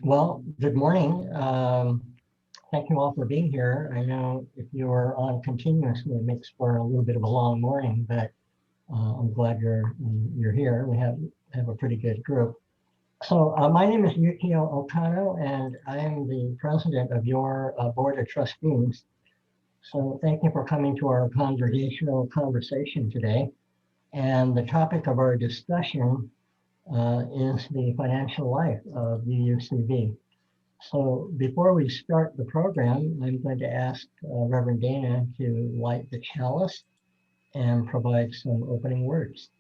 Well, good morning. Thank you all for being here. I know if you're on continuously, it makes for a little bit of a long morning, but I'm glad you're here. We have a pretty good group. So my name is Yukio Okano, and I am the president of your board of trustees. So thank you for coming to our congregational conversation today. And the topic of our discussion is the financial life of UUCV. So before we start the program, I'm going to ask Reverend Dana to light the chalice and provide some opening words.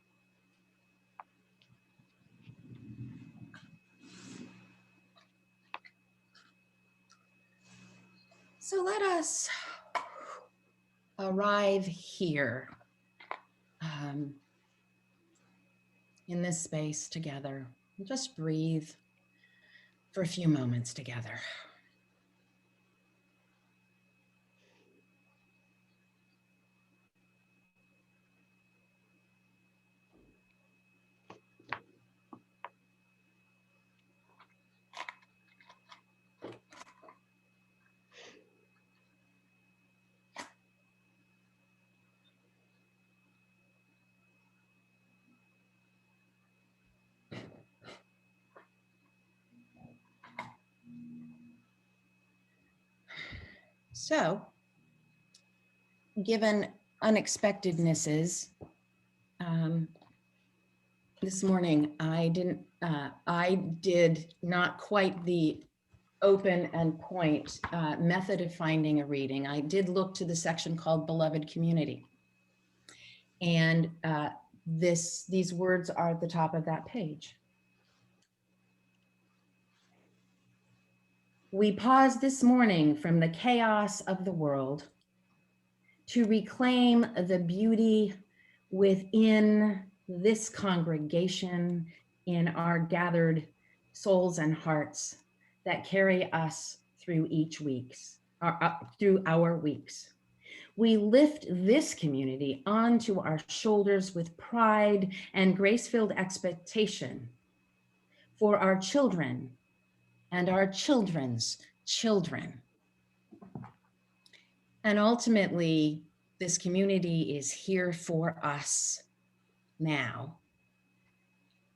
So let us arrive here in this space together. Just breathe for a few moments together. So, given unexpectednesses, this morning I did not quite the open and point method of finding a reading. I did look to the section called Beloved Community. And these words are at the top of that page. We pause this morning from the chaos of the world to reclaim the beauty within this congregation, in our gathered souls and hearts that carry us through through our weeks. We lift this community onto our shoulders with pride and grace-filled expectation for our children and our children's children. And ultimately, this community is here for us now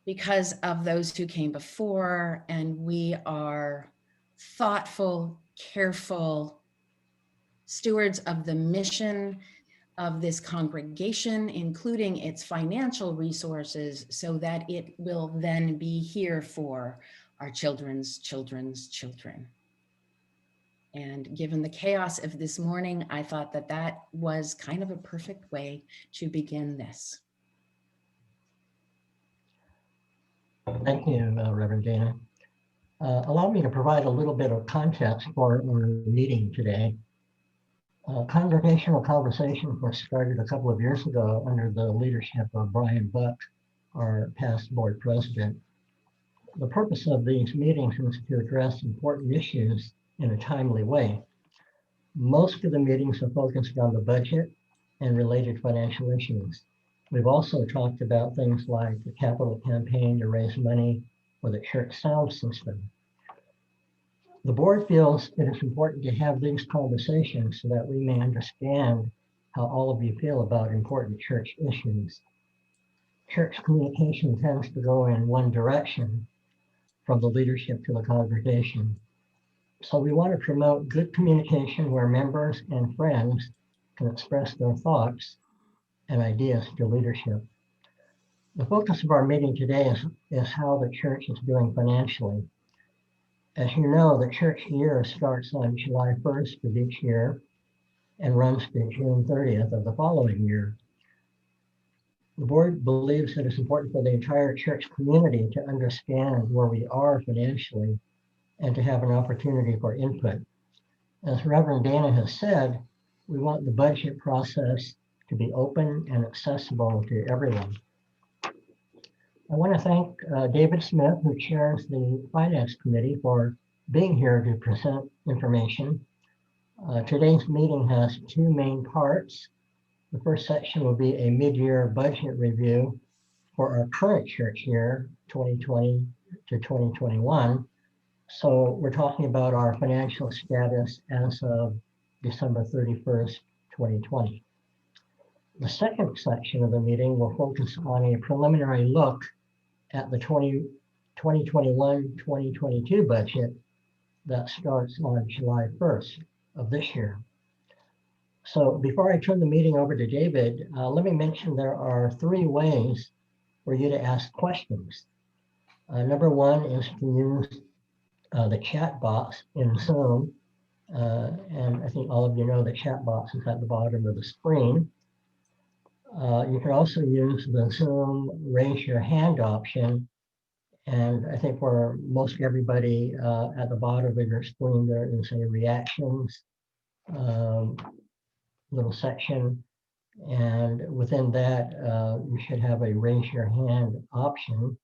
because of those who came before, and we are thoughtful, careful stewards of the mission of this congregation, including its financial resources, so that it will then be here for our children's children's children. And given the chaos of this morning, I thought that that was kind of a perfect way to begin this. Thank you, Reverend Dana. Allow me to provide a little bit of context for our meeting today. Congregational Conversation was started a couple of years ago under the leadership of Brian Buck, our past board president. The purpose of these meetings is to address important issues in a timely way. Most of the meetings are focused on the budget and related financial issues. We've also talked about things like the capital campaign to raise money for the church sound system. The board feels it is important to have these conversations so that we may understand how all of you feel about important church issues. Church communication tends to go in one direction, from the leadership to the congregation. So we want to promote good communication where members and friends can express their thoughts and ideas to leadership. The focus of our meeting today is how the church is doing financially. As you know, the church year starts on July 1st of each year and runs to June 30th of the following year. The board believes that it's important for the entire church community to understand where we are financially and to have an opportunity for input. As Reverend Dana has said, we want the budget process to be open and accessible to everyone. I want to thank David Smith, who chairs the Finance Committee, for being here to present information. Today's meeting has two main parts. The first section will be a mid-year budget review for our current church year, 2020 to 2021. So we're talking about our financial status as of December 31st, 2020. The second section of the meeting will focus on a preliminary look at the 2021-2022 budget that starts on July 1st of this year. So before I turn the meeting over to David, let me mention there are 3 ways for you to ask questions. Number 1 is to use the chat box in Zoom. And I think all of you know the chat box is at the bottom of the screen. You can also use the Zoom raise your hand option. And I think for most everybody at the bottom of your screen, there is a reactions little section. And within that, you should have a raise your hand option.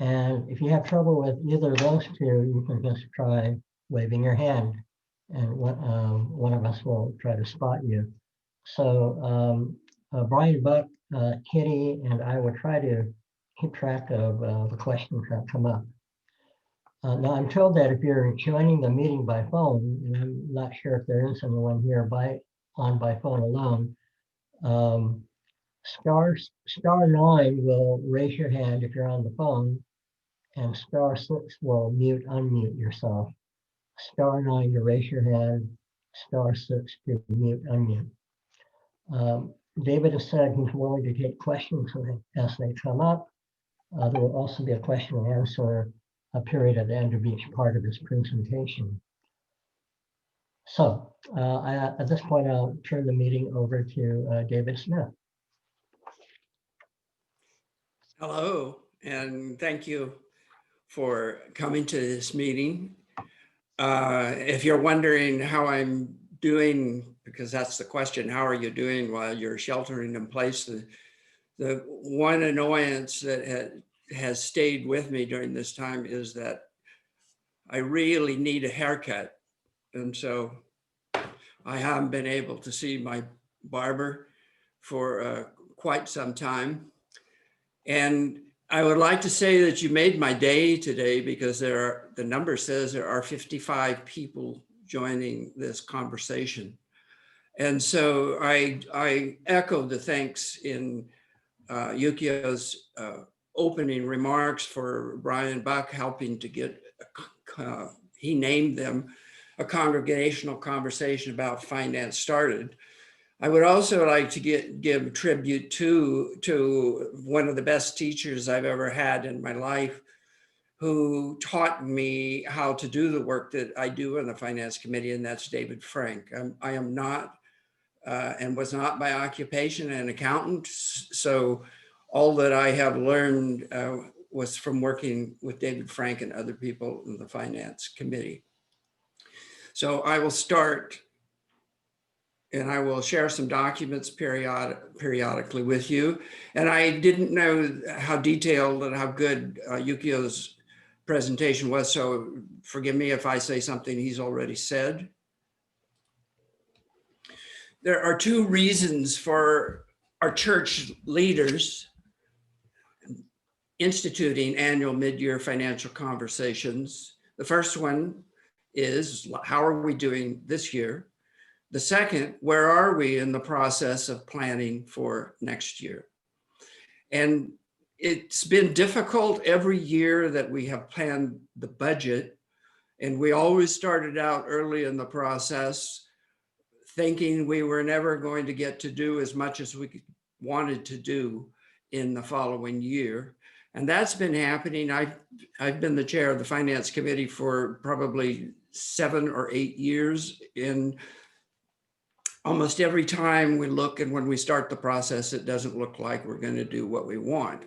And if you have trouble with either of those 2, you can just try waving your hand, and one of us will try to spot you. So Brian, Buck, Kitty, and I will try to keep track of the questions that come up. Now, I'm told that if you're joining the meeting by phone, and I'm not sure if there is anyone here on by phone alone, star 9 will raise your hand if you're on the phone, and star 6 will unmute yourself. Star 9 to raise your hand, star 6 to unmute. David has said he's willing to take questions as they come up. There will also be a question and answer period at the end of each part of his presentation. So at this point, I'll turn the meeting over to David Smith. Hello, and thank you for coming to this meeting. If you're wondering how I'm doing, because that's the question, how are you doing while you're sheltering in place? The one annoyance that has stayed with me during this time is that I really need a haircut. And so I haven't been able to see my barber for quite some time. And I would like to say that you made my day today, because the number says there are 55 people joining this conversation. And so I echo the thanks in Yukio's opening remarks for Brian Buck helping to get, he named them, a congregational conversation about finance started. I would also like to give tribute to one of the best teachers I've ever had in my life, who taught me how to do the work that I do in the finance committee, and that's David Frank. I am not and was not by occupation an accountant, so all that I have learned was from working with David Frank and other people in the finance committee. So I will start, and I will share some documents periodically with you. And I didn't know how detailed and how good Yukio's presentation was, so forgive me if I say something he's already said. There are 2 reasons for our church leaders instituting annual mid-year financial conversations. The first one is, how are we doing this year? The second, where are we in the process of planning for next year? And it's been difficult every year that we have planned the budget. And we always started out early in the process thinking we were never going to get to do as much as we wanted to do in the following year. And that's been happening. I've been the chair of the finance committee for probably 7 or 8 years. In almost every time we look, and when we start the process, it doesn't look like we're going to do what we want.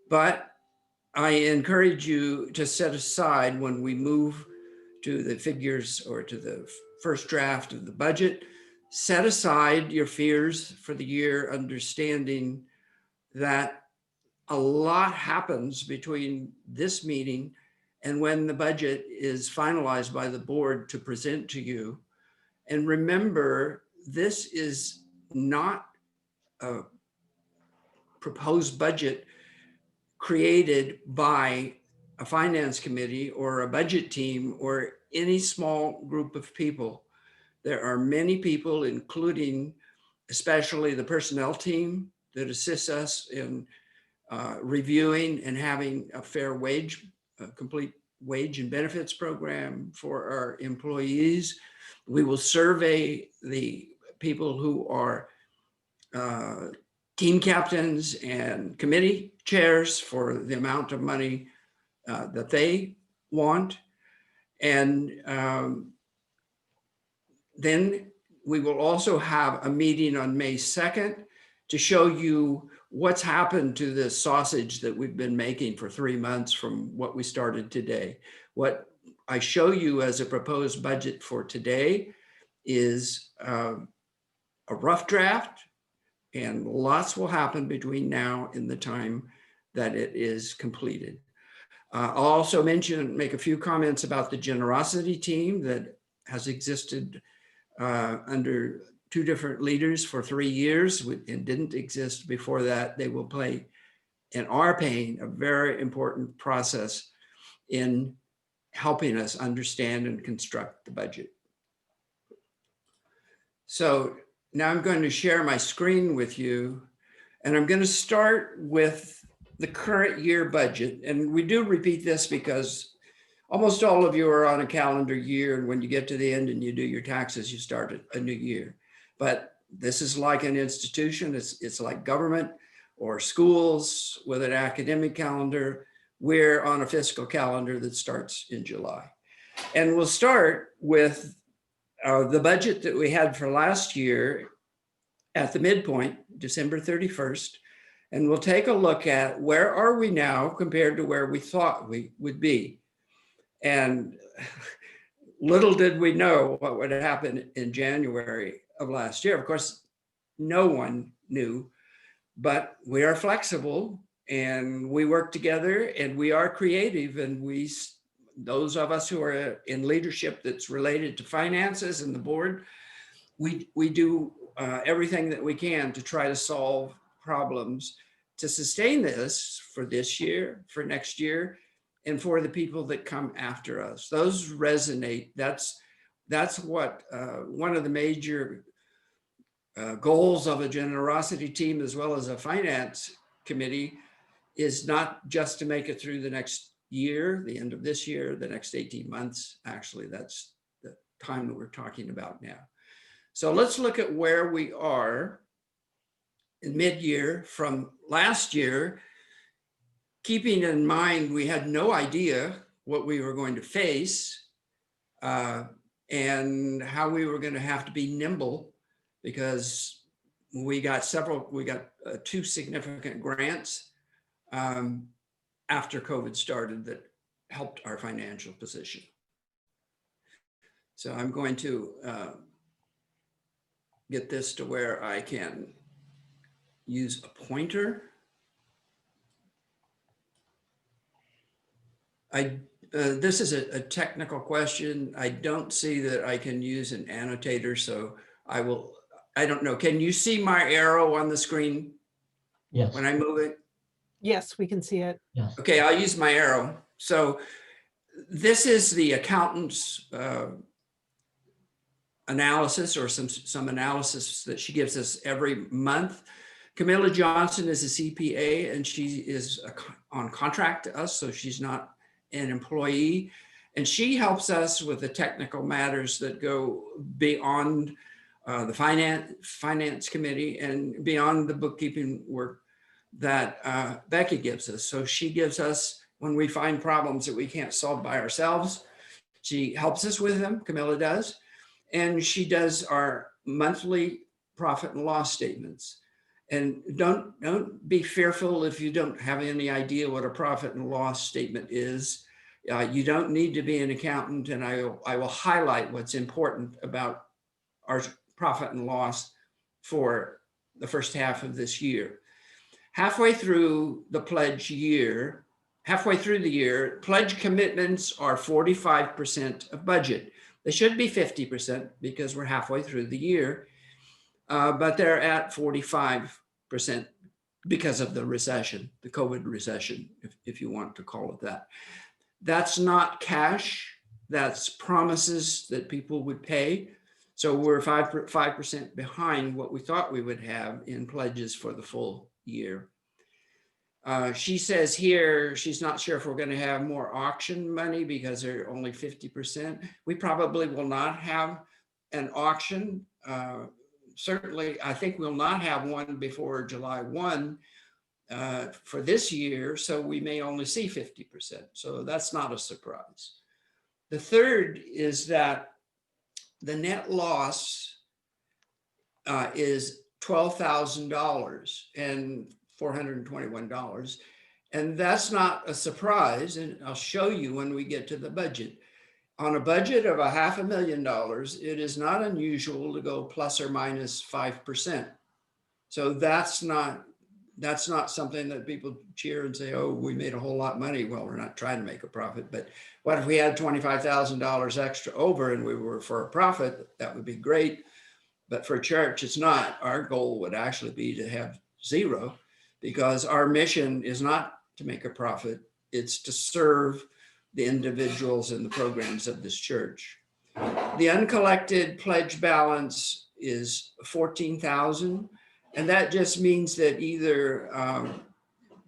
But I encourage you to set aside, when we move to the figures or to the first draft of the budget, set aside your fears for the year, understanding that a lot happens between this meeting and when the budget is finalized by the board to present to you. And remember, this is not a proposed budget created by a finance committee or a budget team or any small group of people. There are many people, including especially the personnel team, that assists us in reviewing and having a fair wage, a complete wage and benefits program for our employees. We will survey the people who are team captains and committee chairs for the amount of money that they want. And then we will also have a meeting on May 2nd to show you what's happened to this sausage that we've been making for 3 months from what we started today. What I show you as a proposed budget for today is a rough draft, and lots will happen between now and the time that it is completed. I'll also make a few comments about the generosity team that has existed under 2 different leaders for 3 years and didn't exist before that. They will play and are playing a very important process in helping us understand and construct the budget. So now I'm going to share my screen with you, and I'm going to start with the current year budget. And we do repeat this because almost all of you are on a calendar year, and when you get to the end and you do your taxes, you start a new year. But this is like an institution. It's like government or schools with an academic calendar. We're on a fiscal calendar that starts in July. And we'll start with the budget that we had for last year at the midpoint, December 31st. And we'll take a look at where are we now compared to where we thought we would be. And little did we know what would happen in January of last year. Of course, no one knew, but we are flexible and we work together and we are creative, and those of us who are in leadership that's related to finances and the board, we do everything that we can to try to solve problems to sustain this for this year, for next year, and for the people that come after us. Those resonate. That's what one of the major goals of a generosity team as well as a finance committee is, not just to make it through the next year, the end of this year, the next 18 months. Actually, that's the time that we're talking about now. So let's look at where we are in mid-year from last year, keeping in mind we had no idea what we were going to face and how we were going to have to be nimble, because we got 2 significant grants after COVID started that helped our financial position. So I'm going to get this to where I can use a pointer. This is a technical question. I don't see that I can use an annotator, so I don't know. Can you see my arrow on the screen? Yes. When I move it? Yes, we can see it. Yes. Okay, I'll use my arrow. So this is the accountant's analysis, or some analysis that she gives us every month. Camilla Johnson is a CPA, and she is on contract to us, so she's not an employee. And she helps us with the technical matters that go beyond the finance committee and beyond the bookkeeping work that Becky gives us. So she gives us, when we find problems that we can't solve by ourselves, she helps us with them, Camilla does. And she does our monthly profit and loss statements. And don't be fearful if you don't have any idea what a profit and loss statement is. You don't need to be an accountant, and I will highlight what's important about our profit and loss for the first half of this year. Halfway through the year, pledge commitments are 45% of budget. They should be 50% because we're halfway through the year, but they're at 45% because of the recession, the COVID recession, if you want to call it that. That's not cash, that's promises that people would pay. So we're 5% behind what we thought we would have in pledges for the full year. She says here, she's not sure if we're going to have more auction money because they're only 50%. We probably will not have an auction. Certainly, I think we'll not have one before July 1 for this year. So we may only see 50%. So that's not a surprise. The third is that the net loss is $12,000 and $421. And that's not a surprise. And I'll show you when we get to the budget. On a budget of $500,000, it is not unusual to go plus or minus 5%. So that's not something that people cheer and say, oh, we made a whole lot of money. Well, we're not trying to make a profit, but what if we had $25,000 extra over and we were for a profit? That would be great. But for church, it's not. Our goal would actually be to have zero, because our mission is not to make a profit. It's to serve the individuals and the programs of this church. The uncollected pledge balance is 14,000. And that just means that either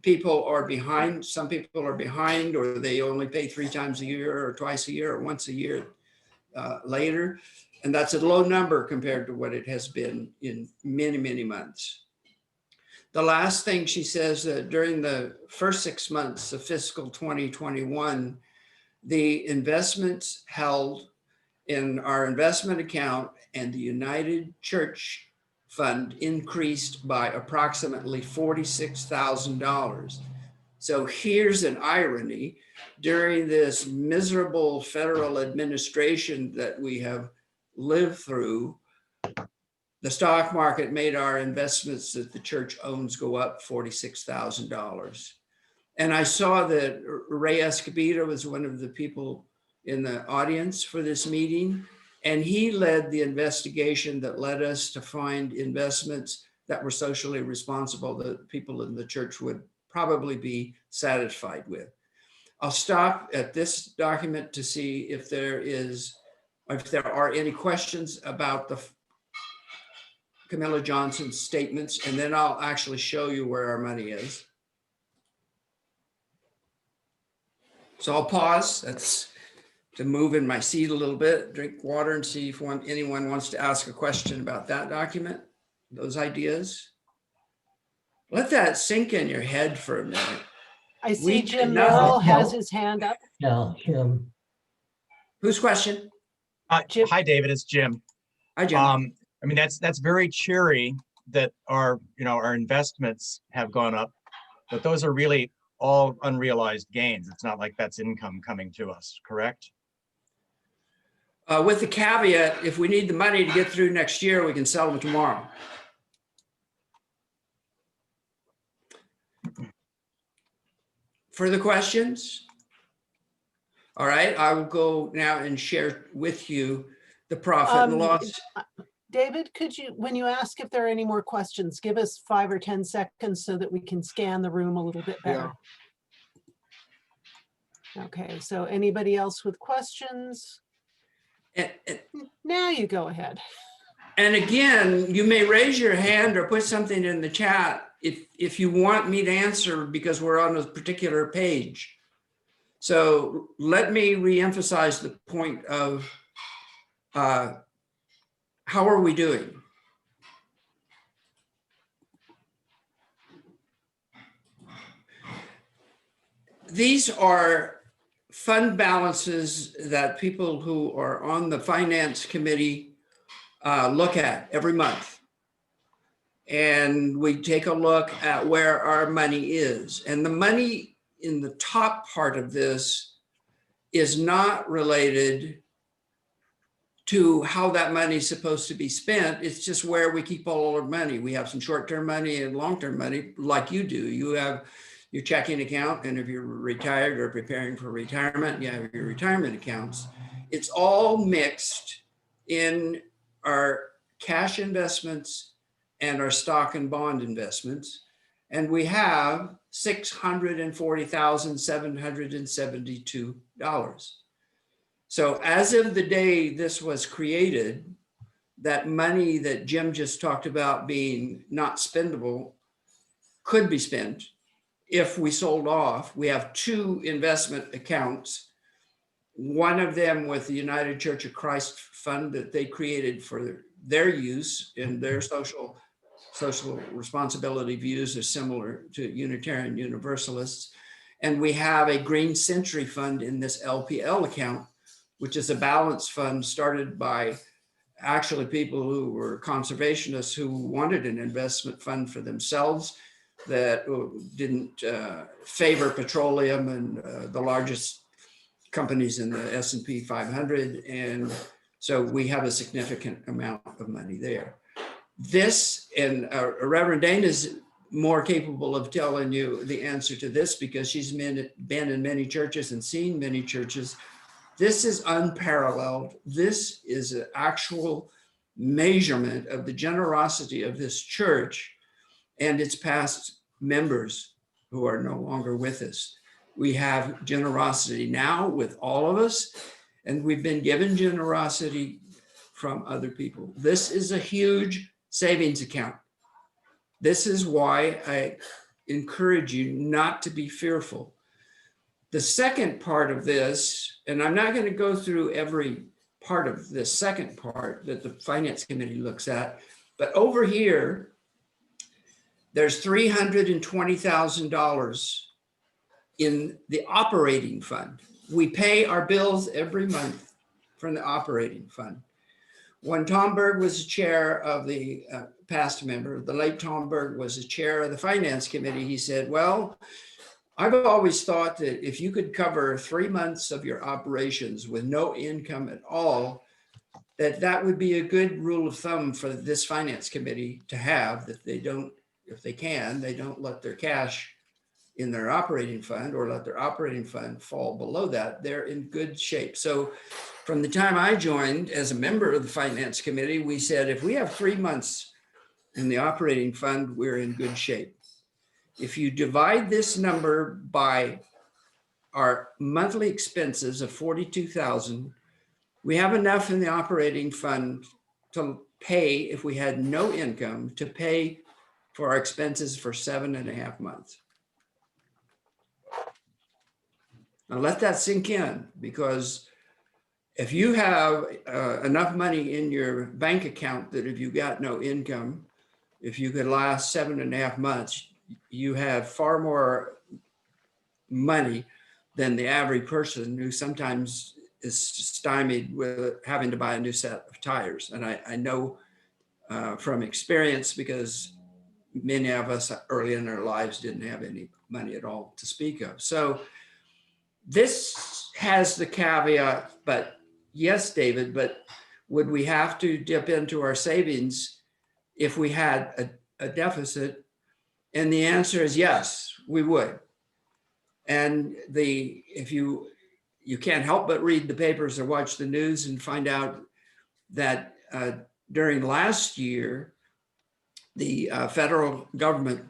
people are behind, some people are behind, or they only pay 3 times a year or twice a year or once a year later. And that's a low number compared to what it has been in many, many months. The last thing she says, that during the first 6 months of fiscal 2021, the investments held in our investment account and the United Church Fund increased by approximately $46,000. So here's an irony. During this miserable federal administration that we have lived through, the stock market made our investments that the church owns go up $46,000. And I saw that Ray Escobedo was one of the people in the audience for this meeting. And he led the investigation that led us to find investments that were socially responsible that people in the church would probably be satisfied with. I'll stop at this document to see if there are any questions about the Camilla Johnson's statements, and then I'll actually show you where our money is. So I'll pause. That's to move in my seat a little bit, drink water, and see if anyone wants to ask a question about that document, those ideas. Let that sink in your head for a minute. I see We Jim did not- Merrill has his hand up. Yeah, Jim. Whose question? Jim. Hi, David, it's Jim. Hi, Jim. I mean, that's very cheery that our investments have gone up, but those are really all unrealized gains. It's not like that's income coming to us, correct? With the caveat, if we need the money to get through next year, we can sell them tomorrow. Further questions? All right, I will go now and share with you the profit and loss. David, could you, when you ask if there are any more questions, give us 5 or 10 seconds so that we can scan the room a little bit better. Yeah. Okay, so anybody else with questions? Now you go ahead. And again, you may raise your hand or put something in the chat if you want me to answer, because we're on a particular page. So let me reemphasize the point of how are we doing? These are fund balances that people who are on the finance committee look at every month. And we take a look at where our money is. And the money in the top part of this is not related to how that money is supposed to be spent. It's just where we keep all our money. We have some short-term money and long-term money, like you do. You have your checking account, and if you're retired or preparing for retirement, you have your retirement accounts. It's all mixed in our cash investments and our stock and bond investments. and we have $640,772. So as of the day this was created, that money that Jim just talked about being not spendable could be spent if we sold off. We have two investment accounts, one of them with the United Church of Christ fund that they created for their use in their social responsibility views are similar to Unitarian Universalists. And we have a Green Century Fund in this LPL account, which is a balance fund started by actually people who were conservationists who wanted an investment fund for themselves that didn't favor petroleum and the largest companies in the S&P 500. And so we have a significant amount of money there. This, and Reverend Dana is more capable of telling you the answer to this because she's been in many churches and seen many churches. This is unparalleled. This is an actual measurement of the generosity of this church and its past members who are no longer with us. We have generosity now with all of us, and we've been given generosity from other people. This is a huge savings account. This is why I encourage you not to be fearful. The second part of this, and I'm not going to go through every part of the second part that the Finance Committee looks at, but over here, there's $320,000 in the operating fund. We pay our bills every month from the operating fund. When Tom Berg was chair of the past member, the late Tom Berg was the chair of the Finance Committee, he said, well, I've always thought that if you could cover 3 months of your operations with no income at all, that would be a good rule of thumb for this Finance Committee to have, that they don't, if they can, they don't let their cash in their operating fund or let their operating fund fall below that. They're in good shape. So from the time I joined as a member of the Finance Committee, we said, if we have 3 months in the operating fund, we're in good shape. If you divide this number by our monthly expenses of 42,000, we have enough in the operating fund to pay, if we had no income, to pay for our expenses for 7.5 months. Now let that sink in, because if you have enough money in your bank account that if you got no income, if you could last 7.5 months, you have far more money than the average person who sometimes is stymied with having to buy a new set of tires. And I know from experience, because many of us early in our lives didn't have any money at all to speak of. So this has the caveat, but yes, David, but would we have to dip into our savings if we had a deficit? And the answer is yes, we would. And if you can't help but read the papers or watch the news and find out that during last year, the federal government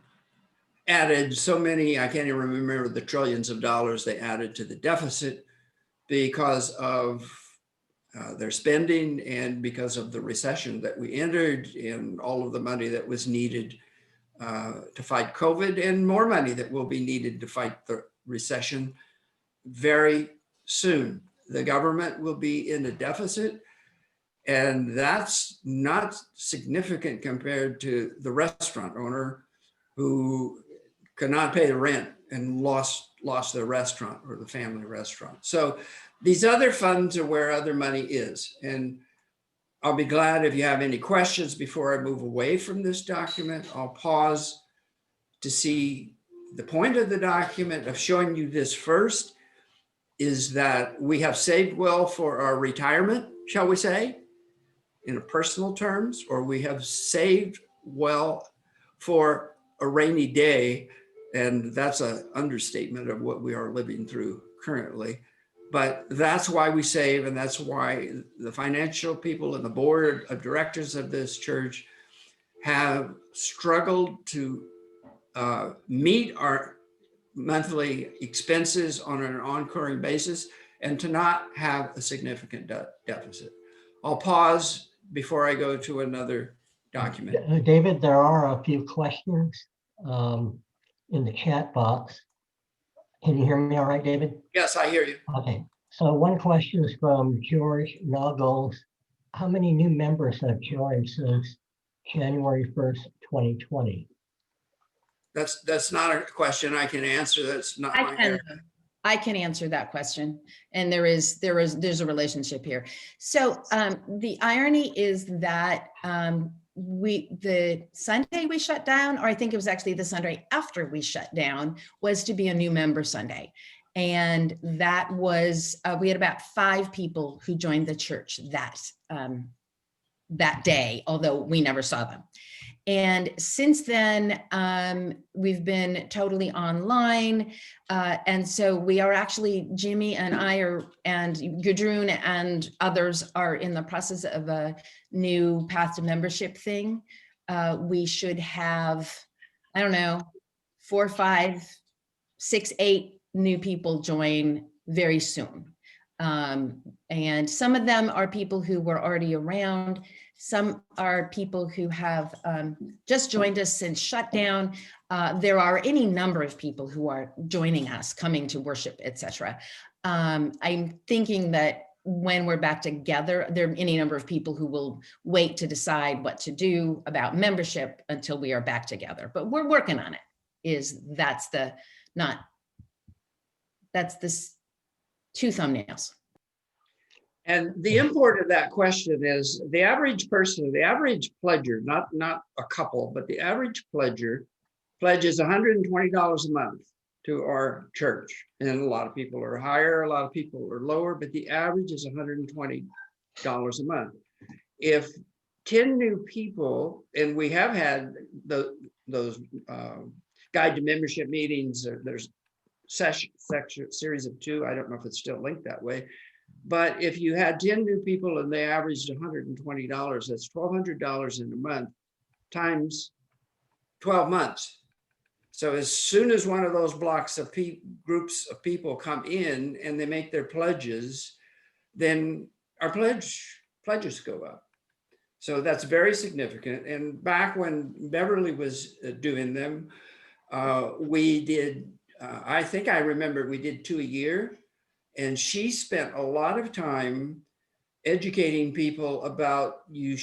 added so many, I can't even remember the trillions of dollars they added to the deficit because of their spending and because of the recession that we entered and all of the money that was needed to fight COVID, and more money that will be needed to fight the recession very soon. The government will be in a deficit, and that's not significant compared to the restaurant owner who could not pay the rent and lost their restaurant or the family restaurant. So these other funds are where other money is. And I'll be glad if you have any questions before I move away from this document. I'll pause to see the point of the document of showing you this first is that we have saved well for our retirement, shall we say, in personal terms, or we have saved well for a rainy day. And that's an understatement of what we are living through currently. But that's why we save, and that's why the financial people and the board of directors of this church have struggled to meet our monthly expenses on an ongoing basis and to not have a significant deficit. I'll pause before I go to another document. David, there are a few questions in the chat box. Can you hear me all right, David? Yes, I hear you. Okay, so one question is from George Noggles. How many new members have joined since January 1st, 2020? That's not a question I can answer. That's not my area. I can answer that question. And there's a relationship here. So the irony is that the Sunday we shut down, or I think it was actually the Sunday after we shut down, was to be a new member Sunday. And that was, we had about 5 people who joined the church that day, although we never saw them. And since then, we've been totally online. And so we are actually, Jimmy and I are, and Gudrun and others are in the process of a new path to membership thing. We should have, I don't know, 4, 5, 6, 8 new people join very soon. And some of them are people who were already around. Some are people who have just joined us since shutdown. There are any number of people who are joining us, coming to worship, etc. I'm thinking that when we're back together, there are any number of people who will wait to decide what to do about membership until we are back together. But we're working on it. That's the 2 thumbnails. And the import of that question is the average person, the average pledger, not a couple, but the average pledger pledges $120 a month to our church. And a lot of people are higher, a lot of people are lower, but the average is $120 a month. If 10 new people, and we have had those guide to membership meetings, there's series of 2, I don't know if it's still linked that way. But if you had 10 new people and they averaged $120, that's $1,200 in a month times 12 months. So as soon as one of those blocks of groups of people come in and they make their pledges, then our pledges go up. So that's very significant. And back when Beverly was doing them, we did, I think I remember we did 2 a year. And she spent a lot of time educating people about you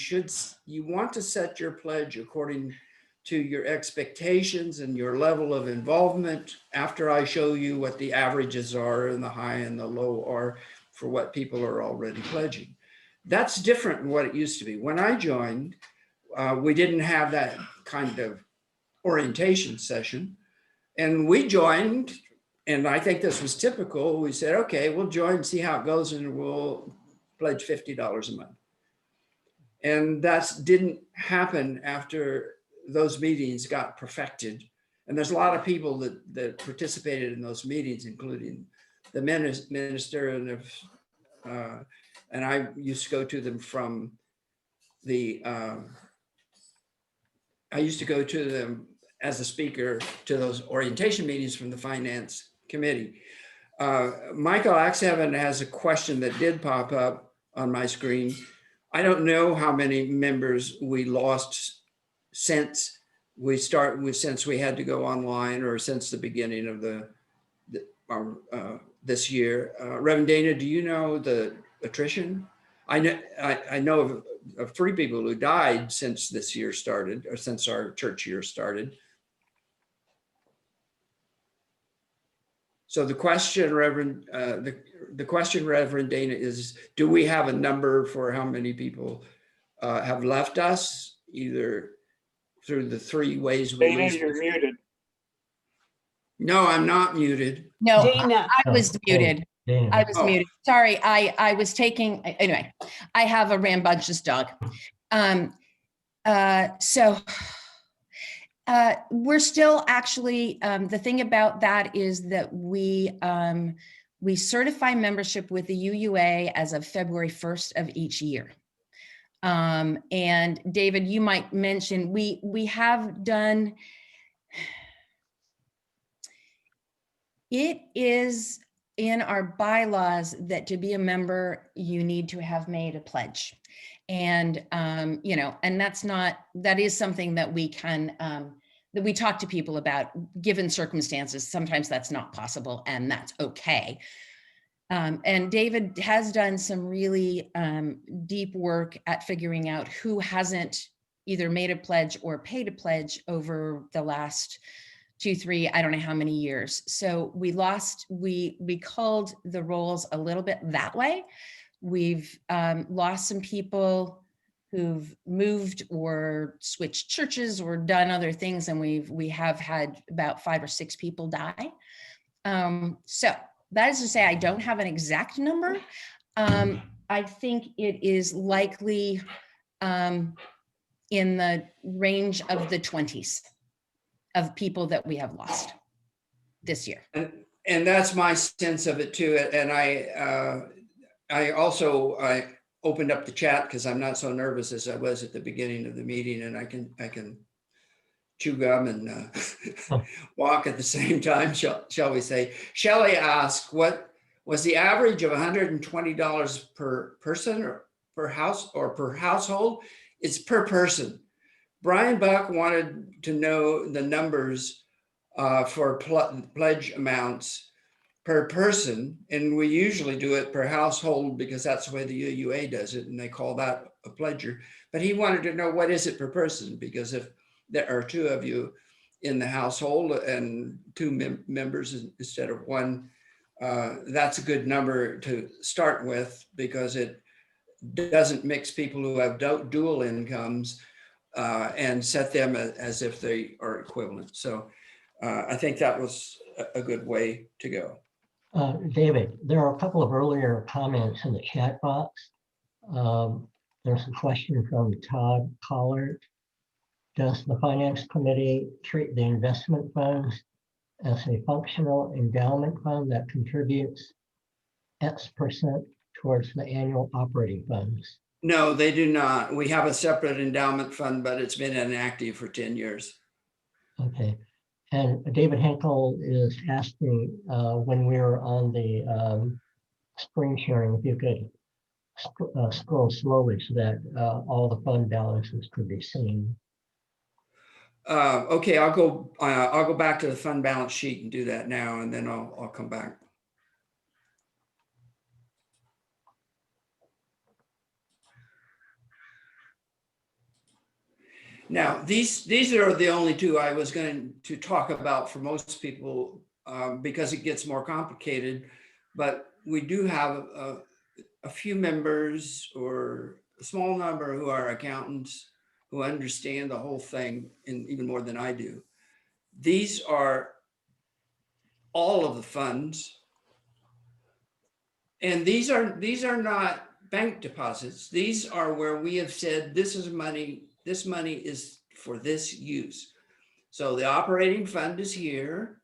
want to set your pledge according to your expectations and your level of involvement after I show you what the averages are and the high and the low are for what people are already pledging. That's different than what it used to be. When I joined, we didn't have that kind of orientation session. And we joined, and I think this was typical. We said, okay, we'll join and see how it goes, and we'll pledge $50 a month. And that didn't happen after those meetings got perfected. And there's a lot of people that participated in those meetings, including the minister, and I used to go to them from the, I used to go to them as a speaker to those orientation meetings from the finance committee. Michael Axhaven has a question that did pop up on my screen. I don't know how many members we lost since we had to go online, or since the beginning of this year. Reverend Dana, do you know the attrition? I know of 3 people who died since this year started, or since our church year started. So the question, Reverend, Reverend Dana, is: do we have a number for how many people have left us, either through the 3 ways we Dana, you're muted. No, I'm not muted. No, Dana. I was muted. Dana. I was muted. Sorry, I was taking, anyway, I have a rambunctious dog. We're still actually, the thing about that is that we certify membership with the UUA as of February 1st of each year. And David, you might mention, we have done, It is in our bylaws that to be a member, you need to have made a pledge. And, you know, and that is something that we can, that we talk to people about, given circumstances. Sometimes that's not possible, and that's okay. And David has done some really deep work at figuring out who hasn't either made a pledge or paid a pledge over the last 2, 3, I don't know how many years. So we culled the rolls a little bit that way. We've lost some people who've moved or switched churches or done other things, and we have had about 5 or 6 people die. So that is to say, I don't have an exact number. I think it is likely in the range of the 20s of people that we have lost this year. And that's my sense of it too. And I opened up the chat because I'm not so nervous as I was at the beginning of the meeting, and I can chew gum and walk at the same time, shall we say. Shelley asked, what was the average of $120 per person or per house or per household? It's per person. Brian Buck wanted to know the numbers for pledge amounts per person, and we usually do it per household because that's the way the UUA does it, and they call that a pledger. But he wanted to know, what is it per person? Because if there are 2 of you in the household and 2 members instead of 1, that's a good number to start with, because it doesn't mix people who have dual incomes and set them as if they are equivalent. So I think that was a good way to go. David, there are a couple of earlier comments in the chat box. There's a question from Todd Collard. Does the Finance Committee treat the investment funds as a functional endowment fund that contributes X% towards the annual operating funds? No, they do not. We have a separate endowment fund, but it's been inactive for 10 years. Okay. And David Henkel is asking when we were on the screen sharing, if you could scroll slowly so that all the fund balances could be seen. Okay, I'll go back to the fund balance sheet and do that now, and then I'll come back. Now, these are the only 2 I was going to talk about for most people because it gets more complicated, but we do have a few members, or a small number, who are accountants who understand the whole thing, and even more than I do. These are all of the funds, and these are not bank deposits. These are where we have said this money is for this use. So the operating fund is here,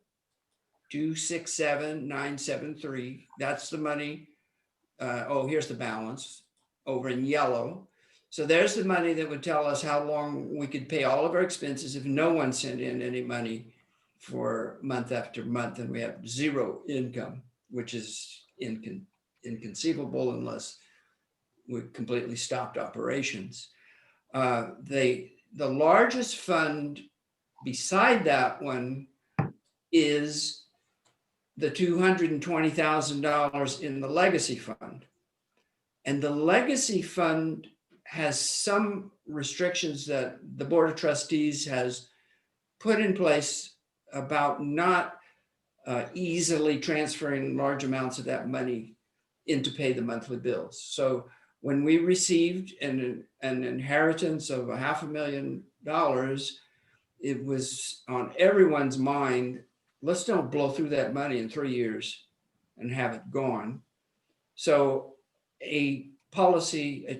267,973. That's the money. Here's the balance over in yellow. So there's the money that would tell us how long we could pay all of our expenses if no one sent in any money for month after month, and we have 0 income, which is inconceivable unless we completely stopped operations. The largest fund beside that one is the $220,000 in the legacy fund. And the legacy fund has some restrictions that the Board of Trustees has put in place about not easily transferring large amounts of that money in to pay the monthly bills. So when we received an inheritance of $500,000, it was on everyone's mind, let's don't blow through that money in 3 years and have it gone. So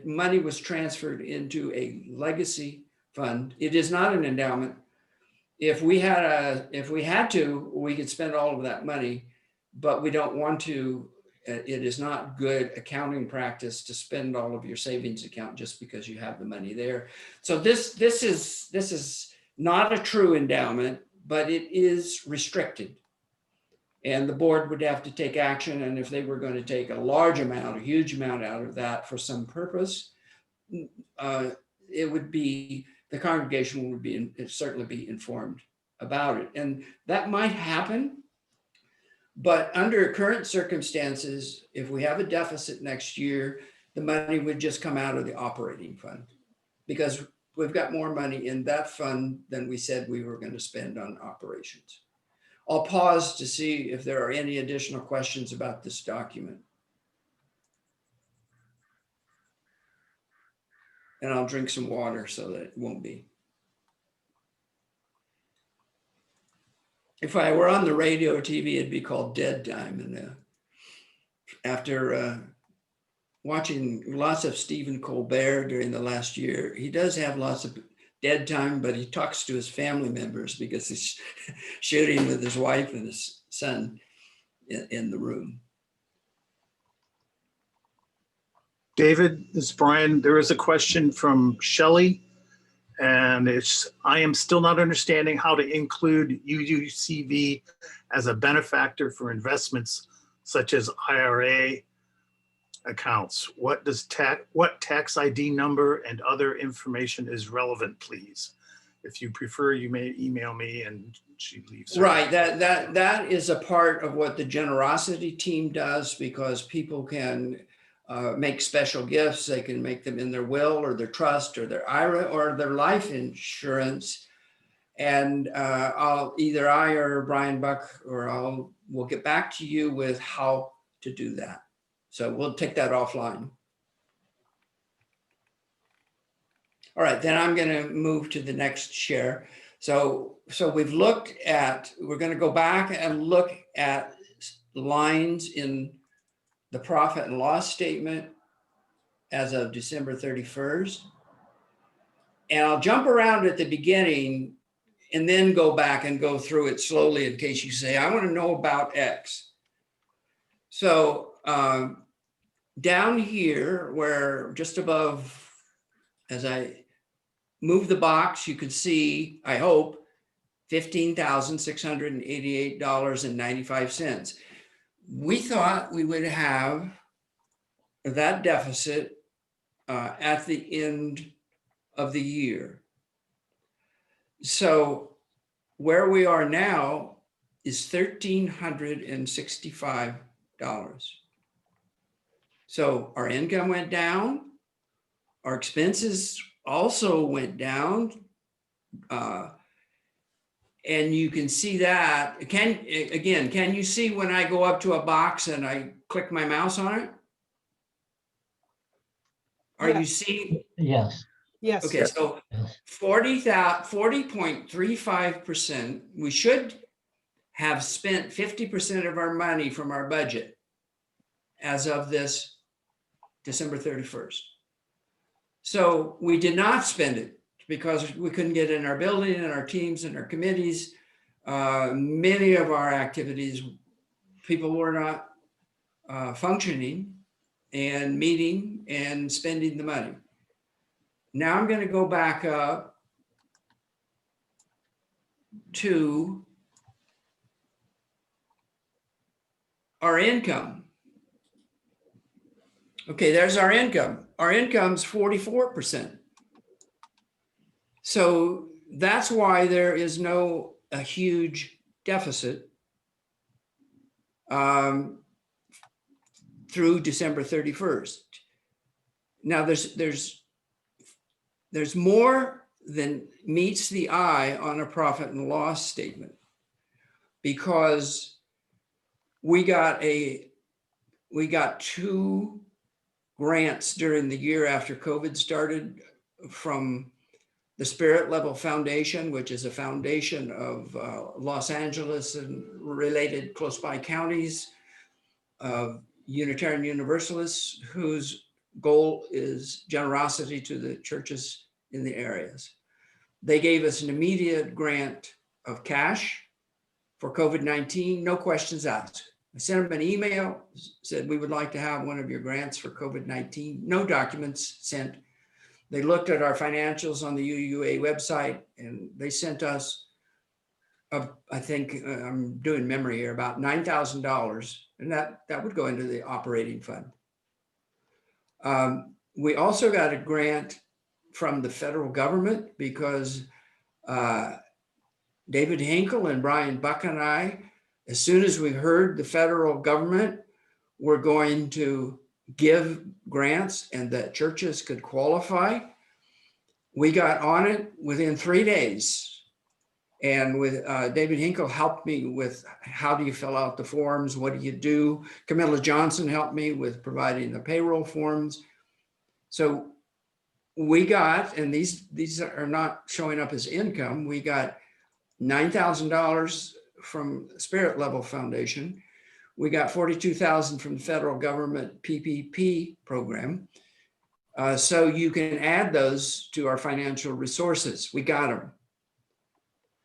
money was transferred into a legacy fund. It is not an endowment. If we had to, we could spend all of that money, but we don't want to. It is not good accounting practice to spend all of your savings account just because you have the money there. So this is not a true endowment, but it is restricted. And the board would have to take action. And if they were going to take a large amount, a huge amount out of that for some purpose, it would be, the congregation would be, certainly be informed about it. And that might happen. But under current circumstances, if we have a deficit next year, the money would just come out of the operating fund, because we've got more money in that fund than we said we were going to spend on operations. I'll pause to see if there are any additional questions about this document. And I'll drink some water so that it won't be. If I were on the radio or TV, it'd be called dead time. And after watching lots of Stephen Colbert during the last year, he does have lots of dead time, but he talks to his family members because he's shooting with his wife and his son in the room. David, this is Brian. There is a question from Shelley, and it's, I am still not understanding how to include UUCV as a benefactor for investments such as IRA accounts. What tax ID number and other information is relevant, please? If you prefer, you may email me, and she leaves. Right, that is a part of what the generosity team does, because people can make special gifts. They can make them in their will or their trust or their IRA or their life insurance. And either I or Brian Buck or we'll get back to you with how to do that. So we'll take that offline. All right, then I'm going to move to the next share. So we've looked at, we're going to go back and look at lines in the profit and loss statement as of December 31st. And I'll jump around at the beginning and then go back and go through it slowly in case you say, I want to know about X. So down here, where just above, as I move the box, you can see, I hope, $15,688.95. We thought we would have that deficit at the end of the year. So where we are now is $1,365. So our income went down, our expenses also went down. And you can see that, can you see when I go up to a box and I click my mouse on it? Are you seeing? Yes. Yes. Okay, so 40.35%, we should have spent 50% of our money from our budget as of this December 31st. So we did not spend it because we couldn't get in our building and our teams and our committees. Many of our activities, people were not functioning and meeting and spending the money. Now I'm going to go back up to our income. Okay, there's our income. Our income's 44%. So that's why there is a huge deficit through December 31st. Now there's more than meets the eye on a profit and loss statement, because we got two grants during the year after COVID started from the Spirit Level Foundation, which is a foundation of Los Angeles and related close by counties of Unitarian Universalists, whose goal is generosity to the churches in the areas. They gave us an immediate grant of cash for COVID-19, no questions asked. I sent them an email, said we would like to have one of your grants for COVID-19, no documents sent. They looked at our financials on the UUA website and they sent us I think I'm doing memory here, about $9,000, and that would go into the operating fund. We also got a grant from the federal government because David Hinkle and Brian Buck and I, as soon as we heard the federal government were going to give grants and that churches could qualify, we got on it within 3 days. And with David Hinkle helped me with how do you fill out the forms? What do you do? Camilla Johnson helped me with providing the payroll forms. So we got, and these are not showing up as income, we got $9,000 from Spirit Level Foundation. We got $42,000 from the federal government PPP program. So you can add those to our financial resources. We got them.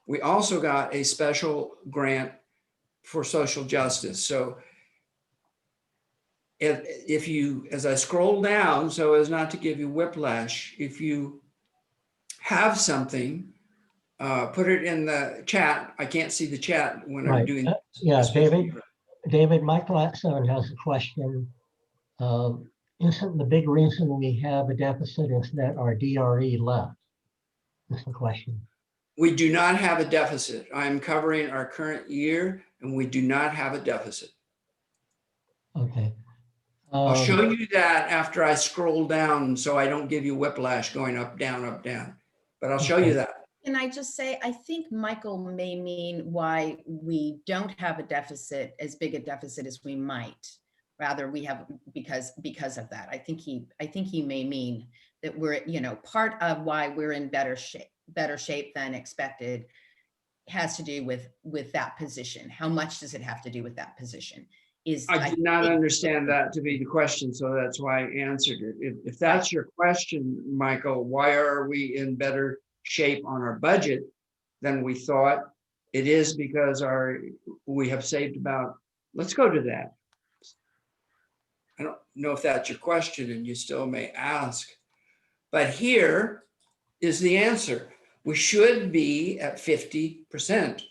We also got a special grant for social justice. So if you, as I scroll down, so as not to give you whiplash, if you have something, put it in the chat. I can't see the chat when I'm Right. doing this. Yeah, David, Michael Atson has a question. Isn't the big reason we have a deficit is that our DRE left? That's the question. We do not have a deficit. I'm covering our current year and we do not have a deficit. Okay. I'll show you that after I scroll down so I don't give you whiplash going up, down, but I'll show you that. Can I just say, I think Michael may mean why we don't have a deficit, as big a deficit as we might. Rather, we have because of that. I think he may mean that we're, part of why we're in better shape than expected has to do with that position. How much does it have to do with that position? I did not understand that to be the question, so that's why I answered it. If that's your question, Michael, why are we in better shape on our budget than we thought? It is because we have saved about, let's go to that. I don't know if that's your question and you still may ask, but here is the answer. We should be at 50%.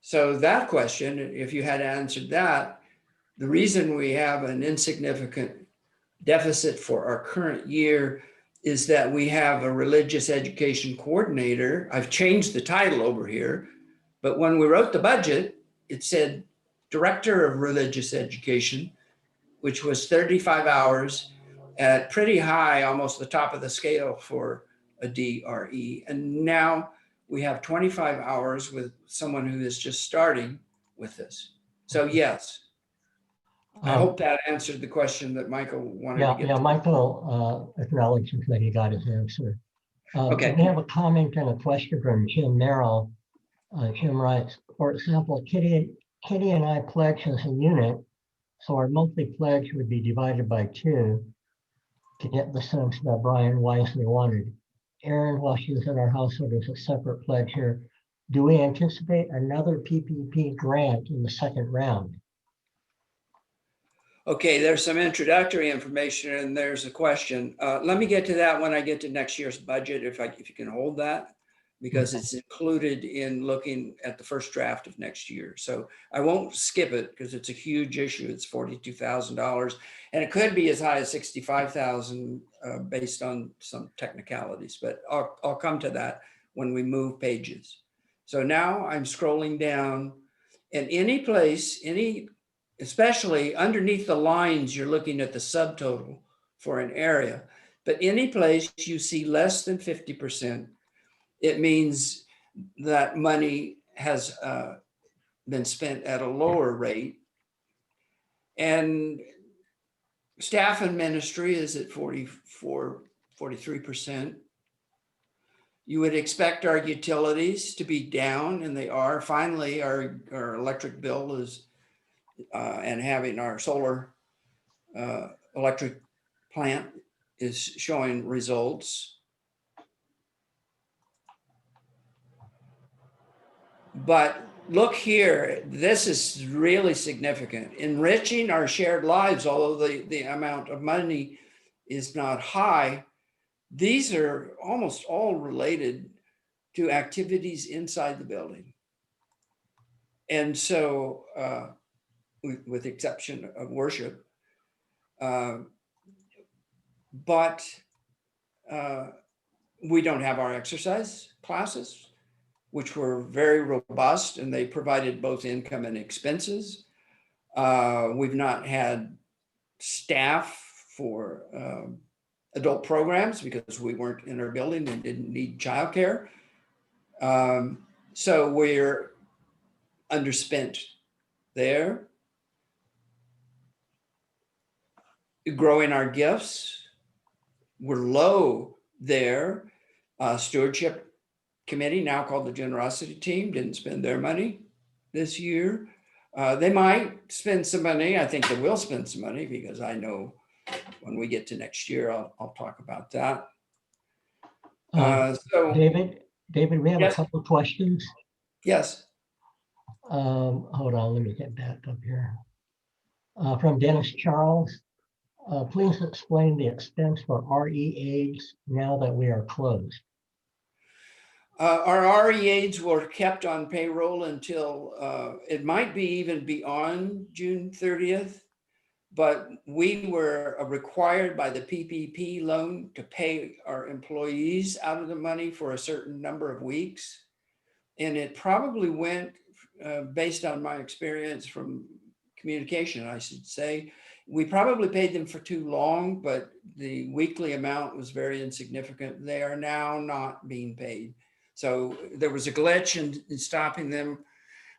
So that question, if you had answered that, the reason we have an insignificant deficit for our current year is that we have a religious education coordinator. I've changed the title over here, but when we wrote the budget, it said Director of Religious Education, which was 35 hours at pretty high, almost the top of the scale for a DRE. And now we have 25 hours with someone who is just starting with this. So yes, I hope that answered the question that Michael wanted to get to. Michael acknowledges that he got his answer. Okay. We have a comment and a question from Jim Merrill. Jim writes, for example, Kitty and I pledge as a unit, so our monthly pledge would be divided by 2 to get the sense that Brian wisely wanted. Erin, while she's in our household, is a separate pledge here. Do we anticipate another PPP grant in the second round? Okay, there's some introductory information and there's a question. Let me get to that when I get to next year's budget, if you can hold that, because it's included in looking at the first draft of next year. So I won't skip it because it's a huge issue. It's $42,000 and it could be as high as $65,000 based on some technicalities, but I'll come to that when we move pages. So now I'm scrolling down and any place, especially underneath the lines, you're looking at the subtotal for an area, but any place you see less than 50%, it means that money has been spent at a lower rate. And staff and ministry is at 43%. You would expect our utilities to be down, and they are. Finally, our electric bill is, and having our solar electric plant is showing results. But look here, this is really significant. Enriching our shared lives, although the amount of money is not high, these are almost all related to activities inside the building. And so, with the exception of worship, but we don't have our exercise classes, which were very robust, and they provided both income and expenses. We've not had staff for adult programs because we weren't in our building and didn't need childcare. So we're underspent there. Growing our gifts, we're low there. Stewardship committee, now called the generosity team, didn't spend their money this year. They might spend some money. I think they will spend some money because I know when we get to next year, I'll talk about that. So David, we have Yes. a couple of questions. yes, Hold on, let me get back up here. From Dennis Charles. Please explain the expense for RE aides now that we are closed. our RE aides were kept on payroll until it might be even beyond June 30th, but we were required by the PPP loan to pay our employees out of the money for a certain number of weeks. And it probably went, based on my experience from communication, I should say, we probably paid them for too long, but the weekly amount was very insignificant. They are now not being paid. So there was a glitch in stopping them.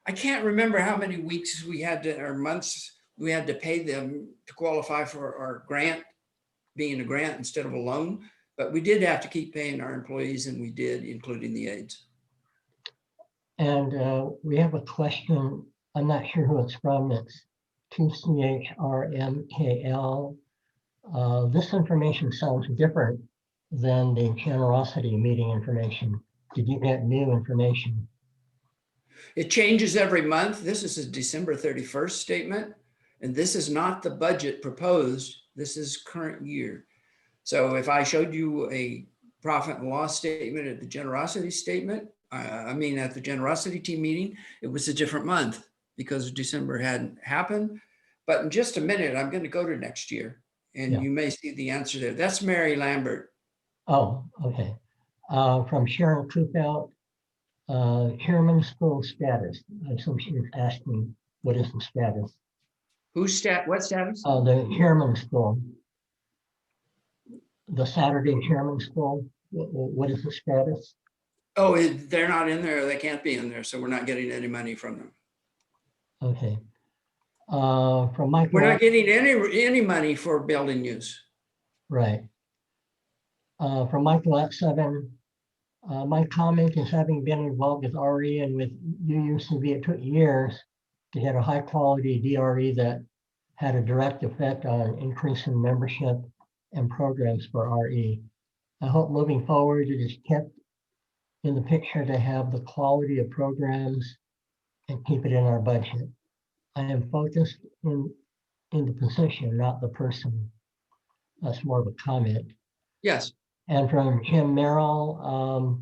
I can't remember how many weeks we had to, or months we had to pay them to qualify for our grant, being a grant instead of a loan. But we did have to keep paying our employees, and we did, including the aides. And we have a question. I'm not sure who it's from. It's TCHRMKL. This information sounds different than the generosity meeting information. Did you get new information? It changes every month. This is a December 31st statement, and this is not the budget proposed. This is current year. So if I showed you a profit and loss statement at the generosity statement, at the generosity team meeting, it was a different month because December hadn't happened. But in just a minute, I'm going to go to next year, and Yeah. you may see the answer there. That's Mary Lambert. Oh, okay. From Sharon Kupelt, Chairman School status. I assume she was asking, what is the status? What status? The Chairman School. The Saturday Chairman School. What is the status? Oh, they're not in there. They can't be in there. So we're not getting any money from them. Okay. From Michael. We're not getting any money for building use. Right. From Michael at 7. My comment is, having been involved with RE and with UUCV, it took years to get a high quality DRE that had a direct effect on increasing membership and programs for RE. I hope moving forward, it is kept in the picture to have the quality of programs and keep it in our budget. I am focused in the position, not the person. That's more of a comment. Yes. And from Jim Merrill,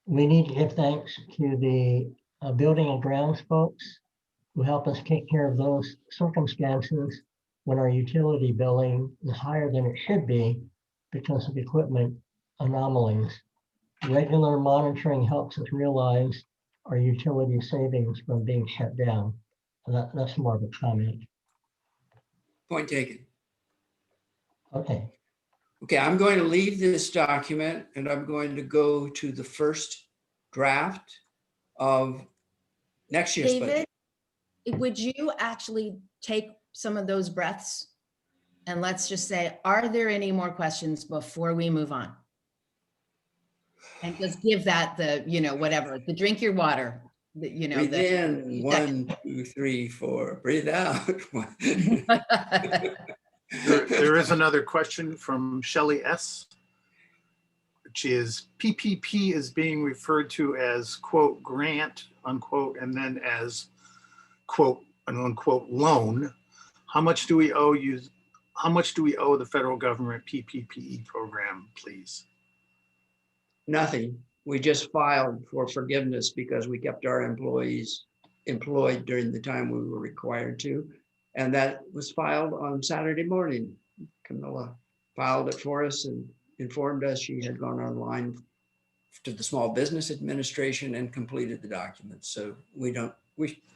we need to give thanks to the building and grounds folks who help us take care of those circumstances when our utility billing is higher than it should be because of equipment anomalies. Regular monitoring helps us realize our utility savings from being shut down. That's more of a comment. Point taken. Okay. Okay, I'm going to leave this document and I'm going to go to the first draft of next year's David, budget. would you actually take some of those breaths? And let's just say, are there any more questions before we move on? And just give that the, whatever, the drink your water, Breathe in, 1, 2, 3, 4. Breathe out. There is another question from Shelley S., which is PPP is being referred to as quote grant unquote and then as quote an unquote loan. How much do we owe you? How much do we owe the federal government PPP program, please? Nothing. We just filed for forgiveness because we kept our employees employed during the time we were required to. And that was filed on Saturday morning. Camilla filed it for us and informed us she had gone online to the Small Business Administration and completed the documents. So we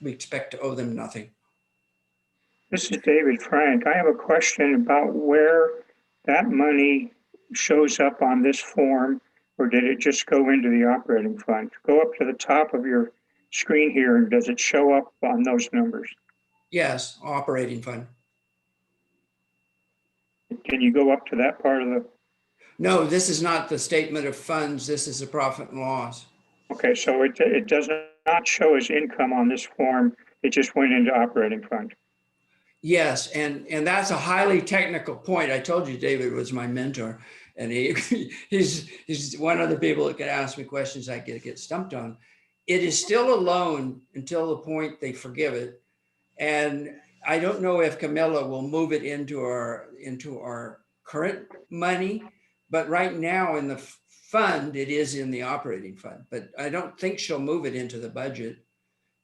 expect to owe them nothing. This is David Frank. I have a question about where that money shows up on this form, or did it just go into the operating fund? Go up to the top of your screen here, and does it show up on those numbers? Yes, operating fund. Can you go up to that part of the, No, this is not the statement of funds. This is a profit and loss. okay, so it does not show as income on this form. It just went into operating fund. Yes, and that's a highly technical point. I told you David was my mentor, and he's one of the people that could ask me questions I get stumped on. It is still a loan until the point they forgive it, and I don't know if Camilla will move it into our current money, but right now in the fund it is in the operating fund. But I don't think she'll move it into the budget,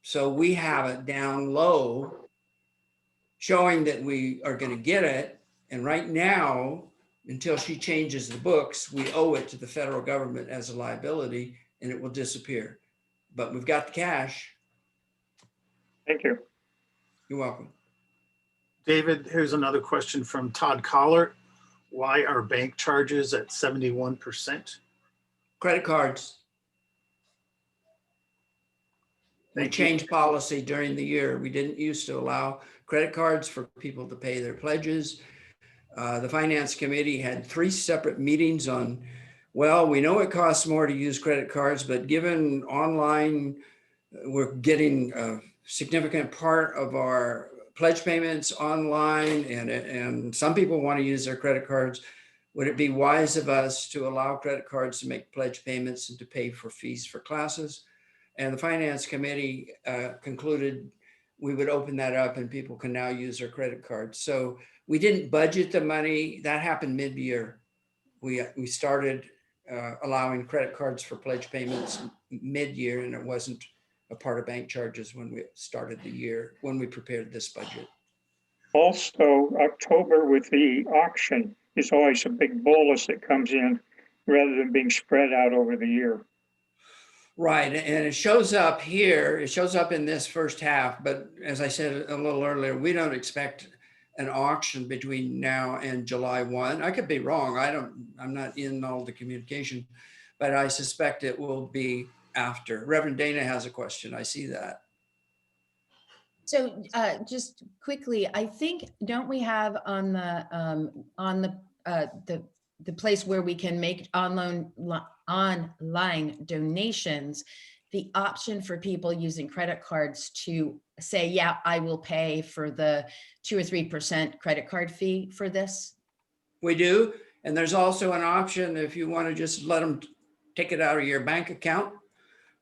so we have it down low, showing that we are going to get it. And right now, until she changes the books, we owe it to the federal government as a liability, and it will disappear. But we've got the cash. Thank you. You're welcome. David, here's another question from Todd Collard. Why are bank charges at 71%? Credit cards. We Thank you. changed policy during the year. We didn't used to allow credit cards for people to pay their pledges. The finance committee had 3 separate meetings on, well, we know it costs more to use credit cards, but given online, we're getting a significant part of our pledge payments online, and some people want to use their credit cards. Would it be wise of us to allow credit cards to make pledge payments and to pay for fees for classes? And the finance committee concluded we would open that up and people can now use their credit cards. So we didn't budget the money. That happened mid-year. We started allowing credit cards for pledge payments mid-year, and it wasn't a part of bank charges when we started the year, when we prepared this budget. Also, October with the auction is always a big bolus that comes in rather than being spread out over the year. Right, and it shows up here, it shows up in this first half, but as I said a little earlier, we don't expect an auction between now and July 1. I could be wrong, I'm not in all the communication, but I suspect it will be after. Reverend Dana has a question, I see that. So just quickly, I think, don't we have on the place where we can make online donations, the option for people using credit cards to say, yeah, I will pay for the 2 or 3% credit card fee for this? We do, and there's also an option if you want to just let them take it out of your bank account,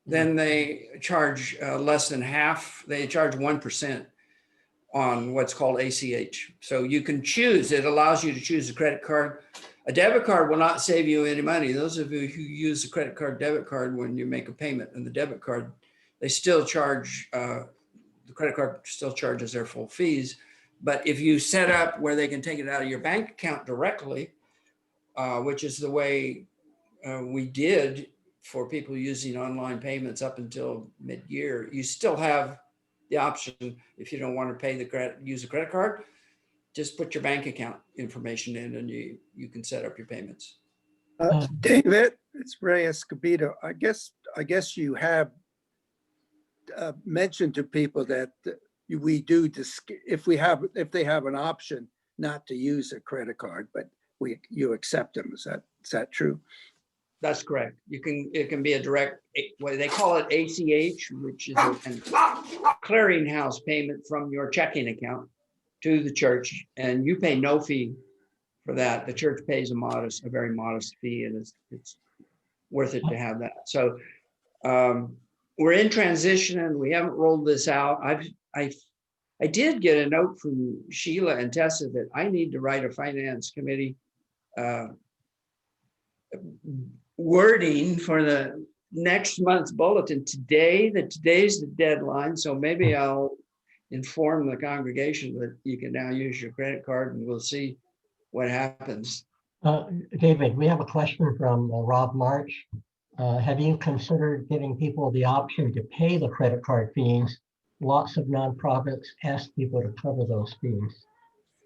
then they charge less than half. They charge 1% on what's called ACH. So you can choose, it allows you to choose a credit card. A debit card will not save you any money. Those of you who use a credit card, debit card, when you make a payment and the debit card, they still charge, the credit card still charges their full fees. But if you set up where they can take it out of your bank account directly, which is the way we did for people using online payments up until mid-year, you still have the option, if you don't want to pay use a credit card, just put your bank account information in and you can set up your payments. David, it's Ray Escobedo. I guess you have mentioned to people that we do if they have an option not to use a credit card, but you accept them. Is that true? That's correct. It can be a direct, what they call it ACH, which is a clearinghouse payment from your checking account to the church, and you pay no fee for that. The church pays a very modest fee, and it's worth it to have that. So we're in transition and we haven't rolled this out. I did get a note from Sheila and Tessa that I need to write a finance committee wording for the next month's bulletin today, today's the deadline. So maybe I'll inform the congregation that you can now use your credit card, and we'll see what happens. David, we have a question from Rob March. Have you considered giving people the option to pay the credit card fees? Lots of nonprofits ask people to cover those fees.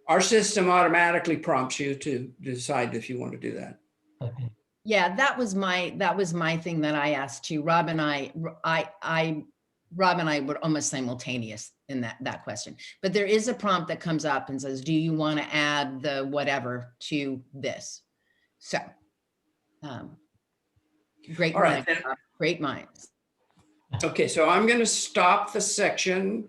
Our system automatically prompts you to decide if you want to do that. Okay. Yeah, that was my thing that I asked too. Rob and I were almost simultaneous in that question. But there is a prompt that comes up and says, do you want to add the whatever to this? So great All right, minds, then. great minds. Okay, so I'm going to stop the section,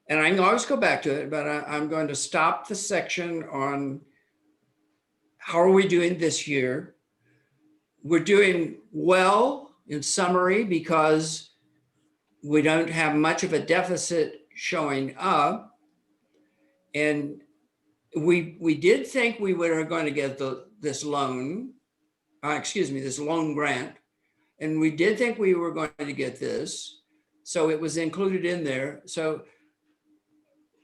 and I can always go back to it, but I'm going to stop the section on how are we doing this year. We're doing well in summary because we don't have much of a deficit showing up. And we did think we were going to get this loan, this loan grant. And we did think we were going to get this. So it was included in there. So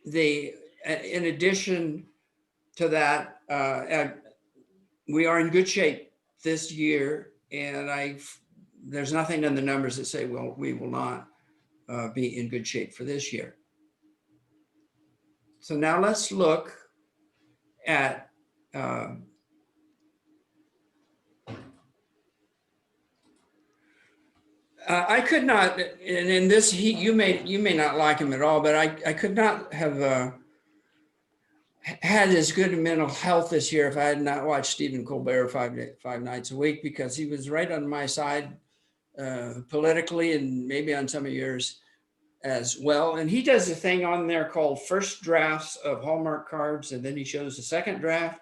in addition to that, we are in good shape this year. And there's nothing in the numbers that say, well, we will not be in good shape for this year. So now let's look at I could not, and in this, you may not like him at all, but I could not have had as good a mental health this year if I had not watched Stephen Colbert five nights a week, because he was right on my side politically, and maybe on some of yours as well. And he does a thing on there called first drafts of Hallmark cards, and then he shows the second draft,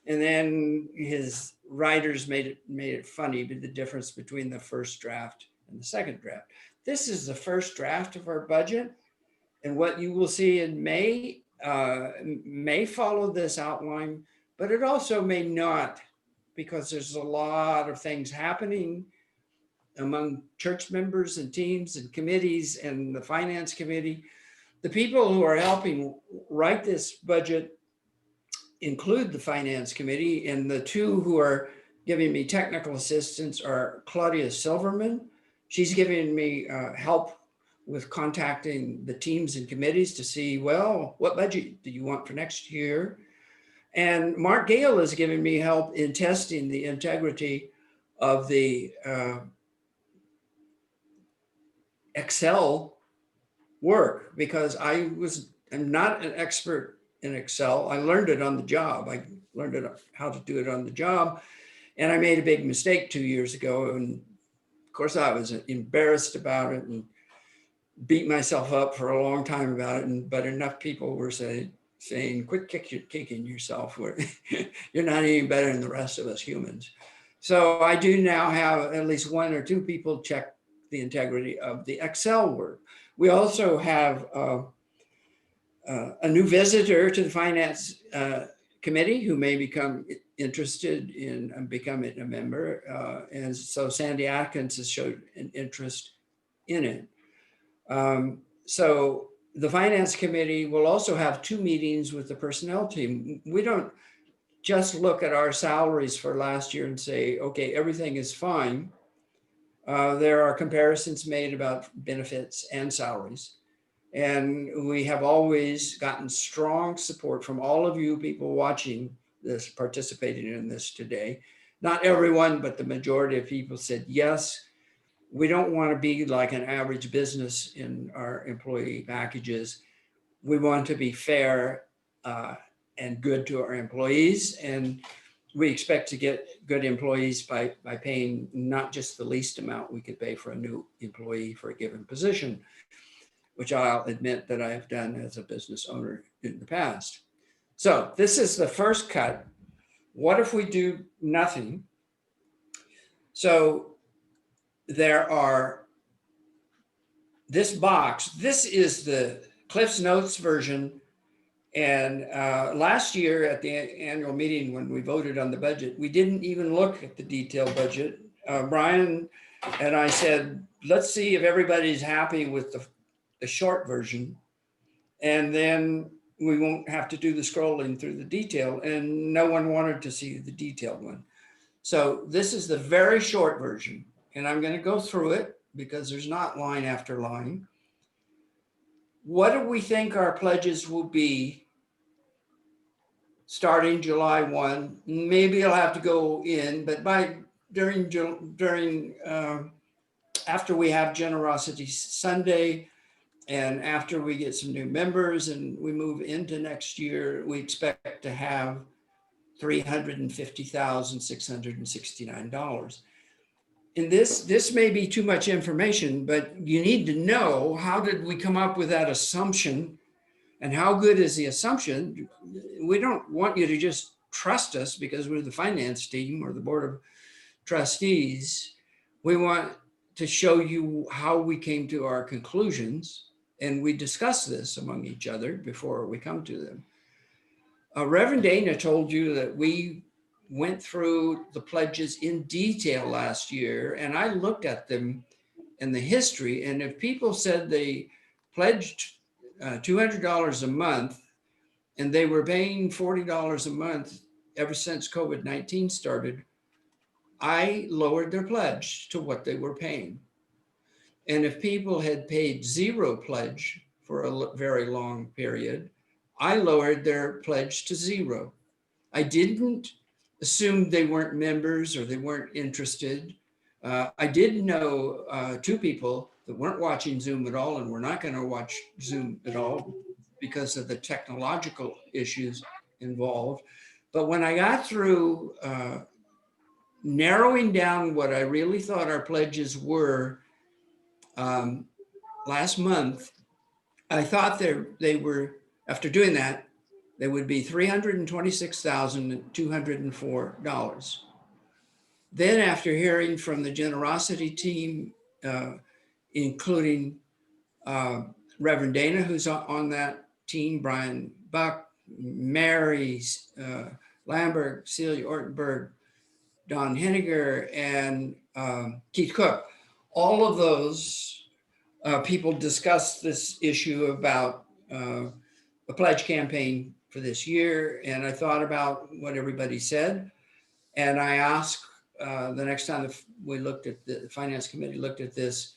and then his writers made it funny, but the difference between the first draft and the second draft. This is the first draft of our budget, and what you will see in May may follow this outline, but it also may not, because there's a lot of things happening among church members and teams and committees and the finance committee. The people who are helping write this budget include the finance committee, and the two who are giving me technical assistance are Claudia Silverman. She's giving me help with contacting the teams and committees to see, well, what budget do you want for next year? And Mark Gale is giving me help in testing the integrity of the Excel work, because I'm not an expert in Excel. I learned it on the job. I learned how to do it on the job. And I made a big mistake 2 years ago. And of course, I was embarrassed about it and beat myself up for a long time about it. But enough people were saying, quit kicking yourself. You're not any better than the rest of us humans. So I do now have at least one or two people check the integrity of the Excel work. We also have a new visitor to the finance committee who may become interested in becoming a member. And so Sandy Atkins has showed an interest in it. So the finance committee will also have 2 meetings with the personnel team. We don't just look at our salaries for last year and say, okay, everything is fine. There are comparisons made about benefits and salaries. And we have always gotten strong support from all of you people watching this, participating in this today. Not everyone, but the majority of people said, yes, we don't want to be like an average business in our employee packages. We want to be fair and good to our employees. And we expect to get good employees by paying not just the least amount we could pay for a new employee for a given position, which I'll admit that I have done as a business owner in the past. So this is the first cut. What if we do nothing? So there are this box. This is the Cliff's Notes version. And last year at the annual meeting, when we voted on the budget, we didn't even look at the detailed budget. Brian And I said, let's see if everybody's happy with the short version. And then we won't have to do the scrolling through the detail. And no one wanted to see the detailed one. So this is the very short version. And I'm going to go through it because there's not line after line. What do we think our pledges will be starting July 1? Maybe I'll have to go in, but after we have Generosity Sunday and after we get some new members and we move into next year, we expect to have $350,669. And this may be too much information, but you need to know, how did we come up with that assumption and how good is the assumption? We don't want you to just trust us because we're the finance team or the board of trustees. We want to show you how we came to our conclusions, and we discuss this among each other before we come to them. Reverend Dana told you that we went through the pledges in detail last year, and I looked at them in the history, and if people said they pledged $200 a month and they were paying $40 a month ever since COVID-19 started, I lowered their pledge to what they were paying. And if people had paid zero pledge for a very long period, I lowered their pledge to zero. I didn't assume they weren't members or they weren't interested. I did know two people that weren't watching Zoom at all and were not going to watch Zoom at all because of the technological issues involved. But when I got through narrowing down what I really thought our pledges were last month, I thought they were, after doing that, they would be $326,204. Then after hearing from the generosity team, including Reverend Dana, who's on that team, Brian Buck, Mary Lambert, Celia Ortenberg, Don Henniger, and Keith Cook, all of those people discussed this issue about a pledge campaign for this year. And I thought about what everybody said. And I asked the next time we looked at the finance committee looked at this,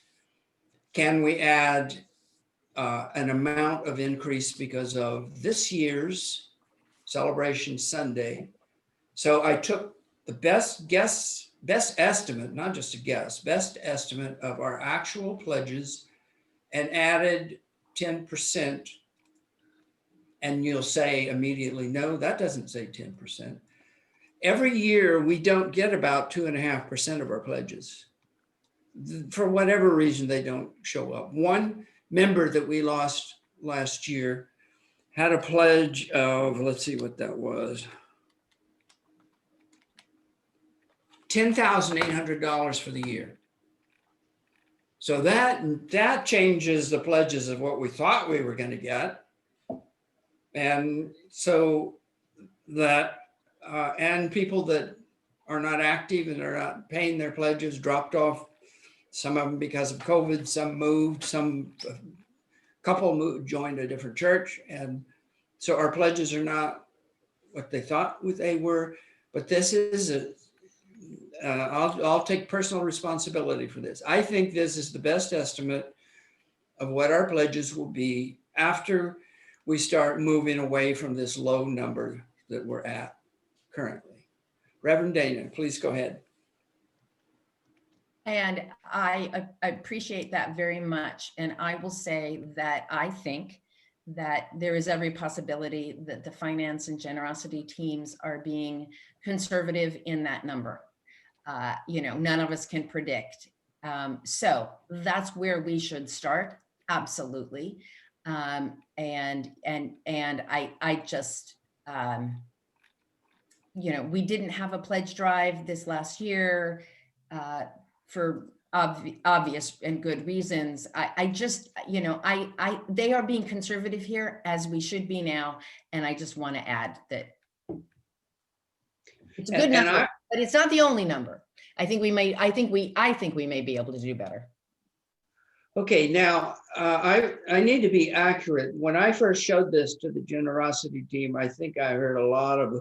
can we add an amount of increase because of this year's Celebration Sunday? So I took the best estimate, not just a guess, best estimate of our actual pledges and added 10%. And you'll say immediately, no, that doesn't say 10%. Every year we don't get about 2.5% of our pledges. For whatever reason, they don't show up. One member that we lost last year had a pledge of, let's see what that was, $10,800 for the year. So that changes the pledges of what we thought we were going to get. And so that, and people that are not active and are not paying their pledges dropped off, some of them because of COVID, some moved, a couple moved, joined a different church. And so our pledges are not what they thought they were, but this is I'll take personal responsibility for this. I think this is the best estimate of what our pledges will be after we start moving away from this low number that we're at currently. Reverend Dana, please go ahead. And I appreciate that very much. And I will say that I think that there is every possibility that the finance and generosity teams are being conservative in that number. None of us can predict. So that's where we should start. Absolutely. And I just, we didn't have a pledge drive this last year for obvious and good reasons. I just, they are being conservative here, as we should be now. And I just want to add that it's a good number, but it's not the only number. I think we may be able to do better. Okay, now I need to be accurate. When I first showed this to the generosity team, I think I heard a lot of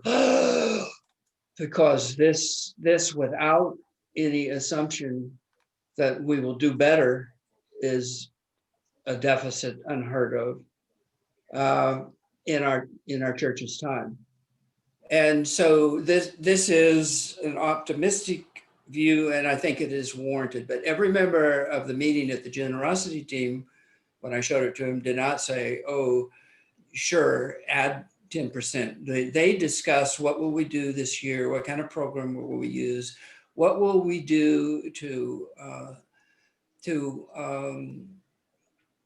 because this without any assumption that we will do better is a deficit unheard of in our church's time. And so this is an optimistic view, and I think it is warranted. But every member of the meeting at the generosity team, when I showed it to him, did not say, "Oh, sure, add 10%." They discuss what will we do this year, what kind of program will we use, what will we do to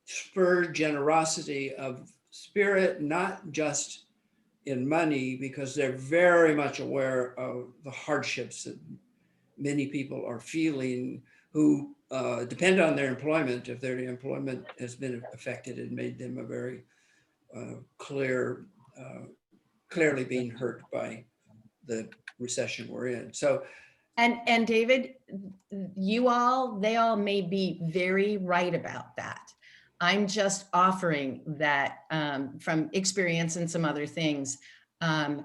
spur generosity of spirit, not just in money, because they're very much aware of the hardships that many people are feeling who depend on their employment. If their employment has been affected, it made them a very clearly being hurt by the recession we're in. So, and David, they all may be very right about that. I'm just offering that from experience and some other things. I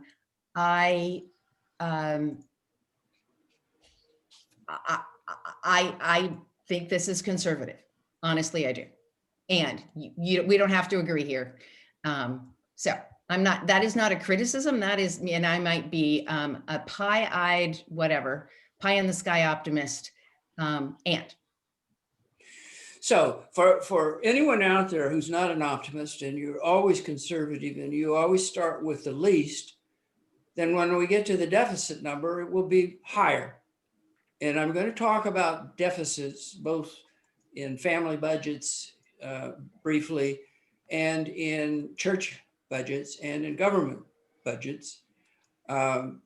think this is conservative. Honestly, I do. And we don't have to agree here. So that is not a criticism. That is, and I might be a pie-eyed, whatever, pie in the sky optimist. So for anyone out there who's not an optimist and you're always conservative and you always start with the least, then when we get to the deficit number, it will be higher. And I'm going to talk about deficits both in family budgets briefly, and in church budgets and in government budgets. That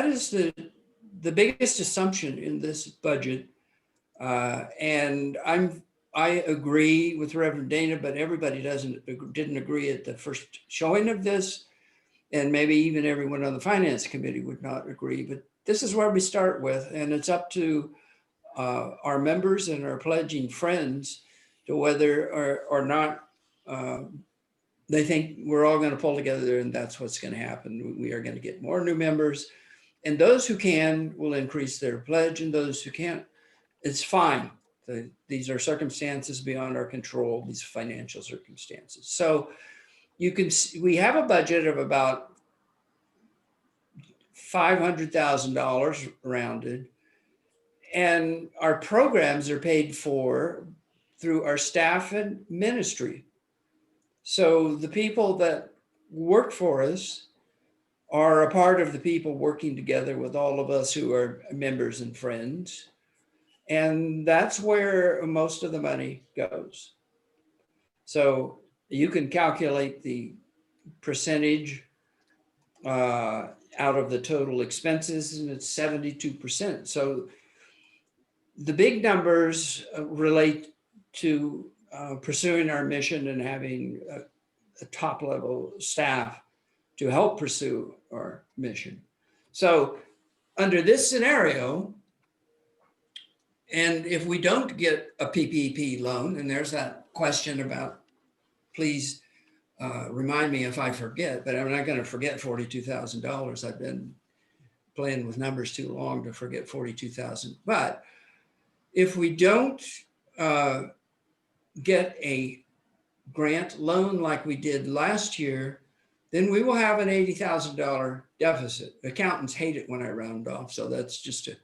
is the biggest assumption in this budget. And I agree with Reverend Dana, but everybody didn't agree at the first showing of this. And maybe even everyone on the finance committee would not agree, but this is where we start with, and it's up to our members and our pledging friends to whether or not they think we're all going to pull together and that's what's going to happen. We are going to get more new members, and those who can will increase their pledge, and those who can't, it's fine. These are circumstances beyond our control, these financial circumstances. So you can see, we have a budget of about $500,000 rounded, and our programs are paid for through our staff and ministry. So the people that work for us are a part of the people working together with all of us who are members and friends. And that's where most of the money goes. So you can calculate the percentage out of the total expenses, and it's 72%. So the big numbers relate to pursuing our mission and having a top level staff to help pursue our mission. So under this scenario, and if we don't get a PPP loan, and there's that question about, please remind me if I forget, but I'm not going to forget $42,000. I've been playing with numbers too long to forget 42,000. But if we don't get a grant loan like we did last year, then we will have an $80,000 deficit. Accountants hate it when I round off, so that's just to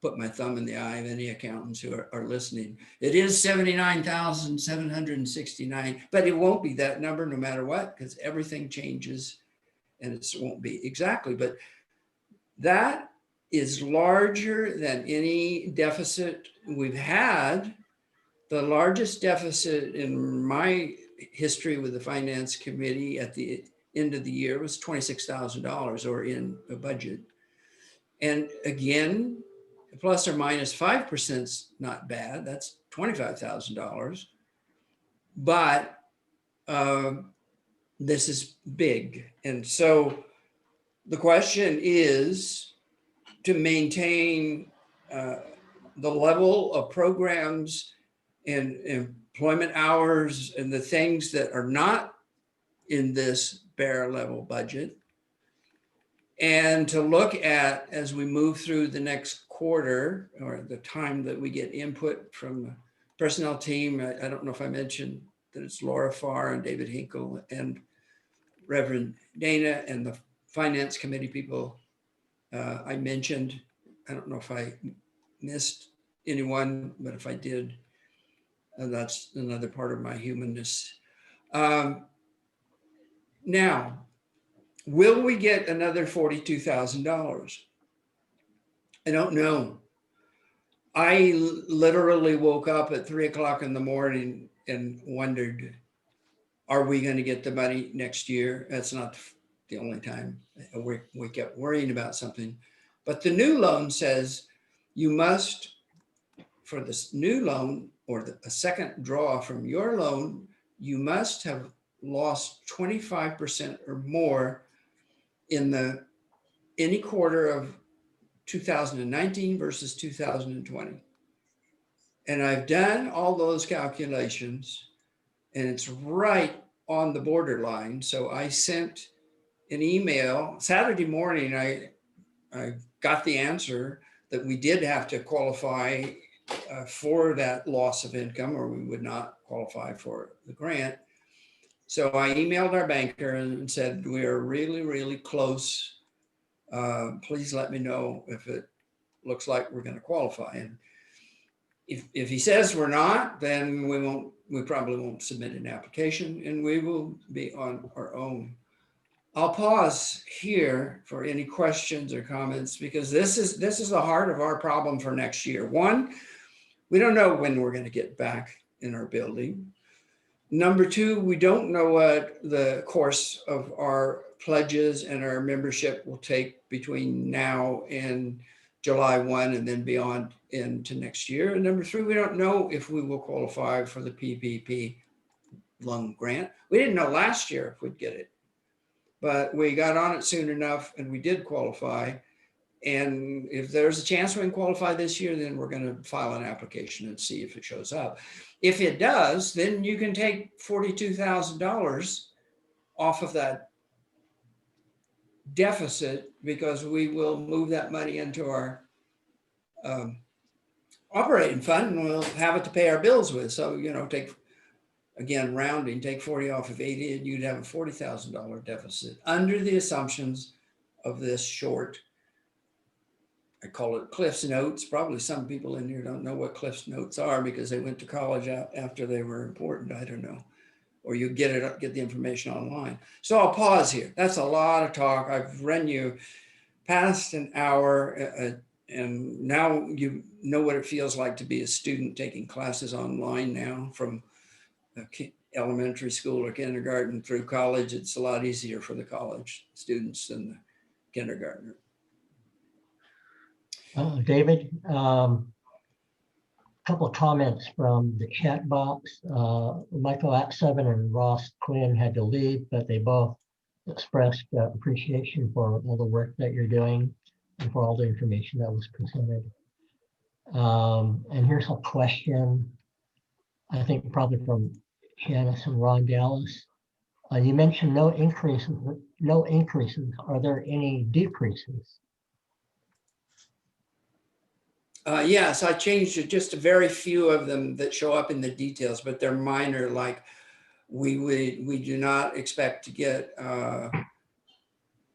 put my thumb in the eye of any accountants who are listening. It is 79,769, but it won't be that number no matter what, because everything changes and it won't be exactly, but that is larger than any deficit we've had. The largest deficit in my history with the finance committee at the end of the year was $26,000 or in a budget. And again, plus or minus 5% is not bad. That's $25,000. But this is big. And so the question is, to maintain the level of programs and employment hours and the things that are not in this bare level budget. And to look at, as we move through the next quarter, or the time that we get input from the personnel team, I don't know if I mentioned that it's Laura Farr and David Hinkle and Reverend Dana and the finance committee people I mentioned. I don't know if I missed anyone, but if I did, that's another part of my humanness. Now, will we get another $42,000? I don't know. I literally woke up at 3 o'clock in the morning and wondered, are we going to get the money next year? That's not the only time we kept worrying about something. But the new loan says you must, for this new loan or a second draw from your loan, you must have lost 25% or more in any quarter of 2019 versus 2020. And I've done all those calculations and it's right on the borderline. So I sent an email Saturday morning. I got the answer that we did have to qualify for that loss of income, or we would not qualify for the grant. So I emailed our banker and said, we are really, really close. Please let me know if it looks like we're going to qualify. And if he says we're not, then we probably won't submit an application and we will be on our own. I'll pause here for any questions or comments, because this is the heart of our problem for next year. One, we don't know when we're going to get back in our building. Number two, we don't know what the course of our pledges and our membership will take between now and July 1 and then beyond into next year. And number three, we don't know if we will qualify for the PPP loan grant. We didn't know last year if we'd get it, but we got on it soon enough and we did qualify. And if there's a chance we can qualify this year, then we're going to file an application and see if it shows up. If it does, then you can take $42,000 off of that deficit, because we will move that money into our operating fund and we'll have it to pay our bills with. So, take, again, rounding, take 40 off of 80 and you'd have a $40,000 deficit under the assumptions of this short, I call it Cliff's Notes. Probably some people in here don't know what Cliff's Notes are because they went to college after they were important. I don't know. Or you get the information online. So I'll pause here. That's a lot of talk. I've run you past an hour and now you know what it feels like to be a student taking classes online now from elementary school or kindergarten through college. It's a lot easier for the college students than the kindergartner. David, couple of comments from the chat box. Michael At7 and Ross Quinn had to leave, but they both expressed appreciation for all the work that you're doing and for all the information that was presented. And here's a question, I think probably from Janice and Ron Dallas. You mentioned no increases. Are there any decreases? Yes, I changed just a very few of them that show up in the details, but they're minor. Like we do not expect to get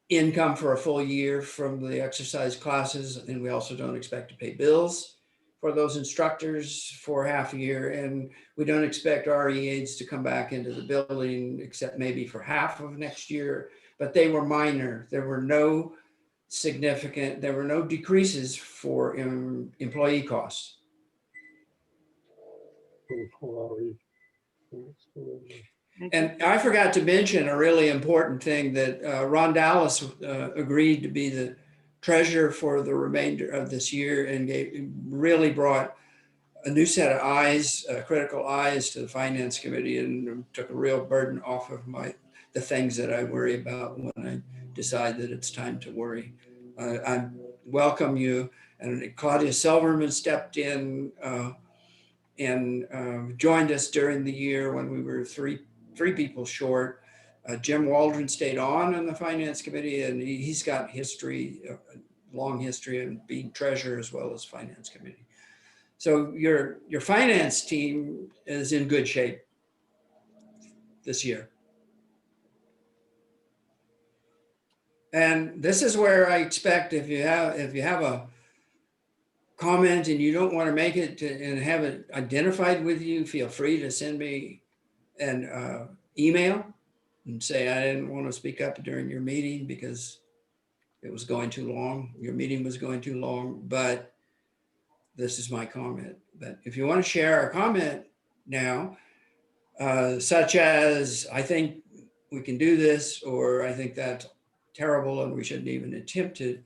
income for a full year from the exercise classes, and we also don't expect to pay bills for those instructors for half a year, and we don't expect RE aides to come back into the building except maybe for half of next year. But they were minor. There were no decreases for employee costs. And I forgot to mention a really important thing, that Ron Dallas agreed to be the treasurer for the remainder of this year and really brought a new set of eyes, critical eyes to the finance committee, and took a real burden off of the things that I worry about when I decide that it's time to worry. I welcome you. And Claudia Silverman stepped in and joined us during the year when we were three people short. Jim Waldron stayed on the finance committee, and he's got history, long history in being treasurer as well as finance committee. So your finance team is in good shape this year. And this is where I expect if you have a comment and you don't want to make it and have it identified with you, feel free to send me an email and say, I didn't want to speak up during your meeting because it was going too long. Your meeting was going too long, but this is my comment. But if you want to share a comment now, such as, I think we can do this, or I think that's terrible and we shouldn't even attempt it.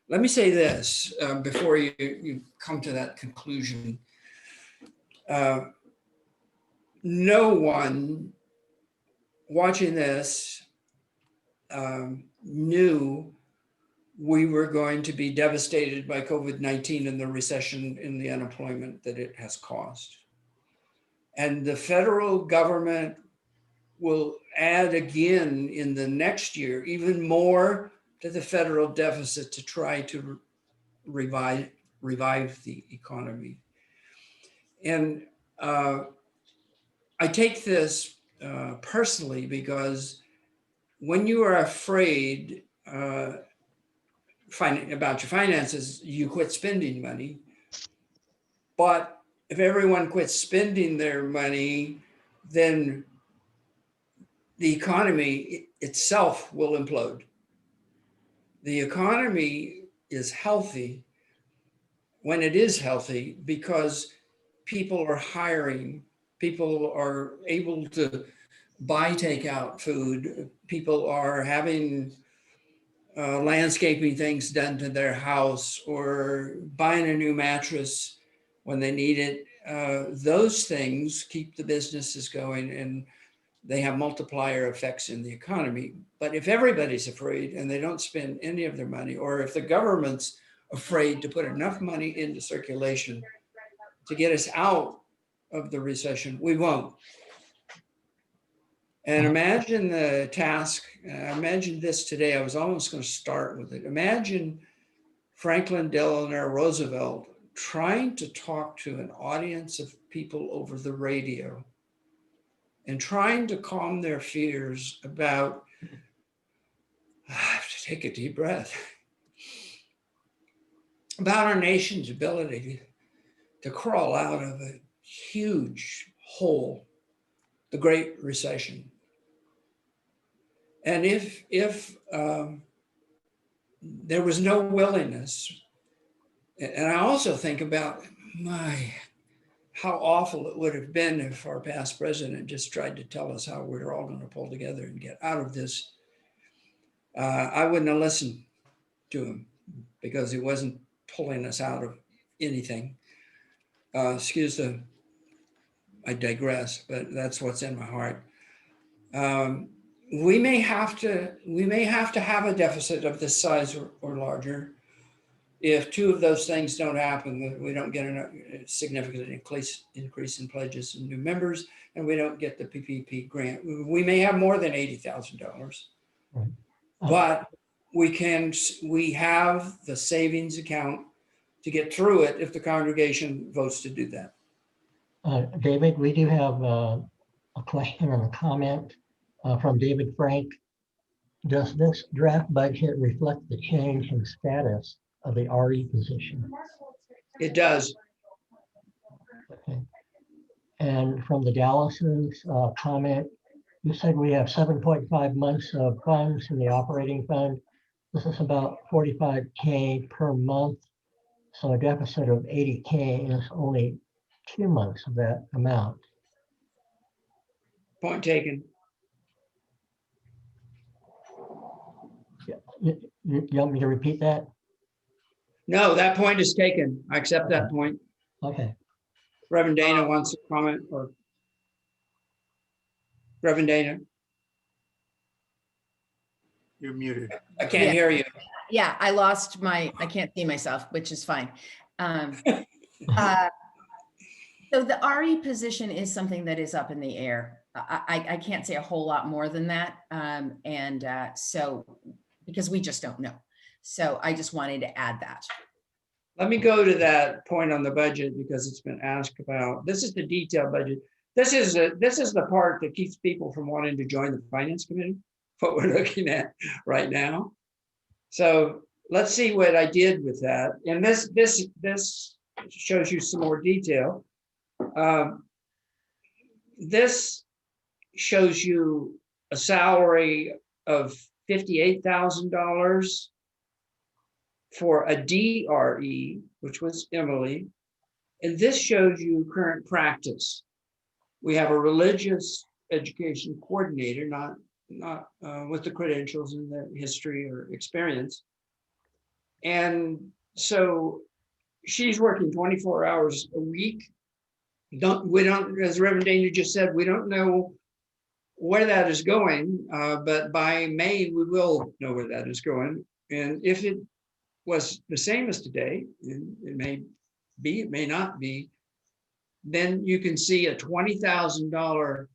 Let me say this before you come to that conclusion. No one watching this knew we were going to be devastated by COVID-19 and the recession and the unemployment that it has caused. And the federal government will add again in the next year, even more to the federal deficit to try to revive the economy. And I take this personally because when you are afraid about your finances, you quit spending money. But if everyone quits spending their money, then the economy itself will implode. The economy is healthy when it is healthy because people are hiring, people are able to buy takeout food, people are having landscaping things done to their house or buying a new mattress when they need it. Those things keep the businesses going and they have multiplier effects in the economy. But if everybody's afraid and they don't spend any of their money, or if the government's afraid to put enough money into circulation to get us out of the recession, we won't. And imagine the task, I imagined this today, I was almost going to start with it. Imagine Franklin Delano Roosevelt trying to talk to an audience of people over the radio and trying to calm their fears about, I have to take a deep breath, about our nation's ability to crawl out of a huge hole, the Great Recession. And if there was no willingness, and I also think about how awful it would have been if our past president just tried to tell us how we're all going to pull together and get out of this. I wouldn't have listened to him because he wasn't pulling us out of anything. I digress, but that's what's in my heart. We may have to have a deficit of this size or larger. If two of those things don't happen, we don't get a significant increase in pledges and new members, and we don't get the PPP grant. We may have more than $80,000, Right. but we have the savings account to get through it if the congregation votes to do that. David, we do have a question and a comment from David Frank. Does this draft budget reflect the change in status of the RE position? It does. Okay. And from the Dallas's comment, you said we have 7.5 months of funds in the operating fund. This is about 45K per month. So a deficit of 80K is only 2 months of that amount. Point taken. You want me to repeat that? No, that point is taken. I accept that point. Okay. Reverend Dana wants to comment, or Reverend Dana. You're muted. I can't Yeah. hear you. Yeah, I can't see myself, which is fine. Uh, So the RE position is something that is up in the air. I can't say a whole lot more than that. So, because we just don't know. So I just wanted to add that. Let me go to that point on the budget because it's been asked about. This is the detailed budget. This is the part that keeps people from wanting to join the finance committee, what we're looking at right now. So let's see what I did with that. And this shows you some more detail. This shows you a salary of $58,000 for a DRE, which was Emily. And this shows you current practice. We have a religious education coordinator, not with the credentials and the history or experience. And so she's working 24 hours a week. We don't, as Reverend Daniel just said, we don't know where that is going, but by May, we will know where that is going. And if it was the same as today, and it may be, it may not be, then you can see a $20,000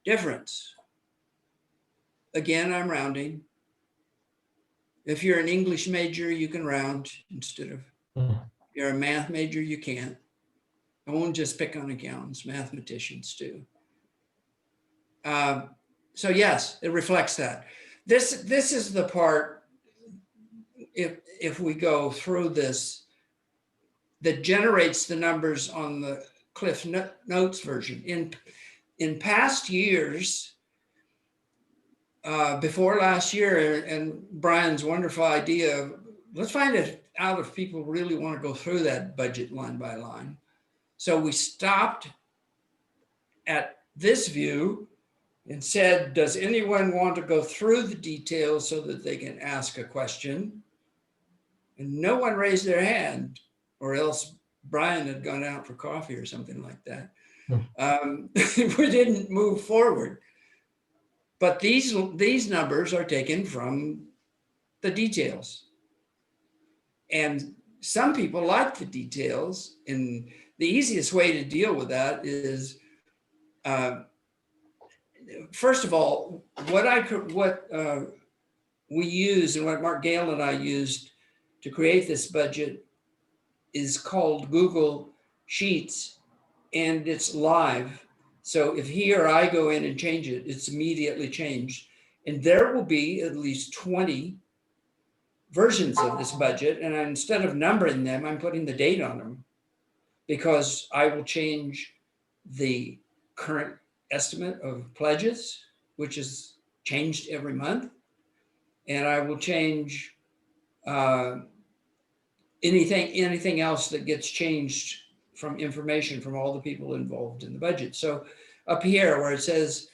difference. Again, I'm rounding. If you're an English major, you can round instead of, if you're a math major, you can't. I won't just pick on accountants, mathematicians too. So yes, it reflects that. This is the part, if we go through this, that generates the numbers on the Cliff Notes version. In past years, before last year, and Brian's wonderful idea of, let's find it out if people really want to go through that budget line by line. So we stopped at this view and said, does anyone want to go through the details so that they can ask a question? And no one raised their hand, or else Brian had gone out for coffee or something like that. We didn't move forward. But these numbers are taken from the details. And some people like the details, and the easiest way to deal with that is, first of all, what we use and what Mark Gale and I used to create this budget is called Google Sheets, and it's live. So if he or I go in and change it, it's immediately changed. And there will be at least 20 versions of this budget. And instead of numbering them, I'm putting the date on them, because I will change the current estimate of pledges, which is changed every month. And I will change anything else that gets changed from information from all the people involved in the budget. So up here where it says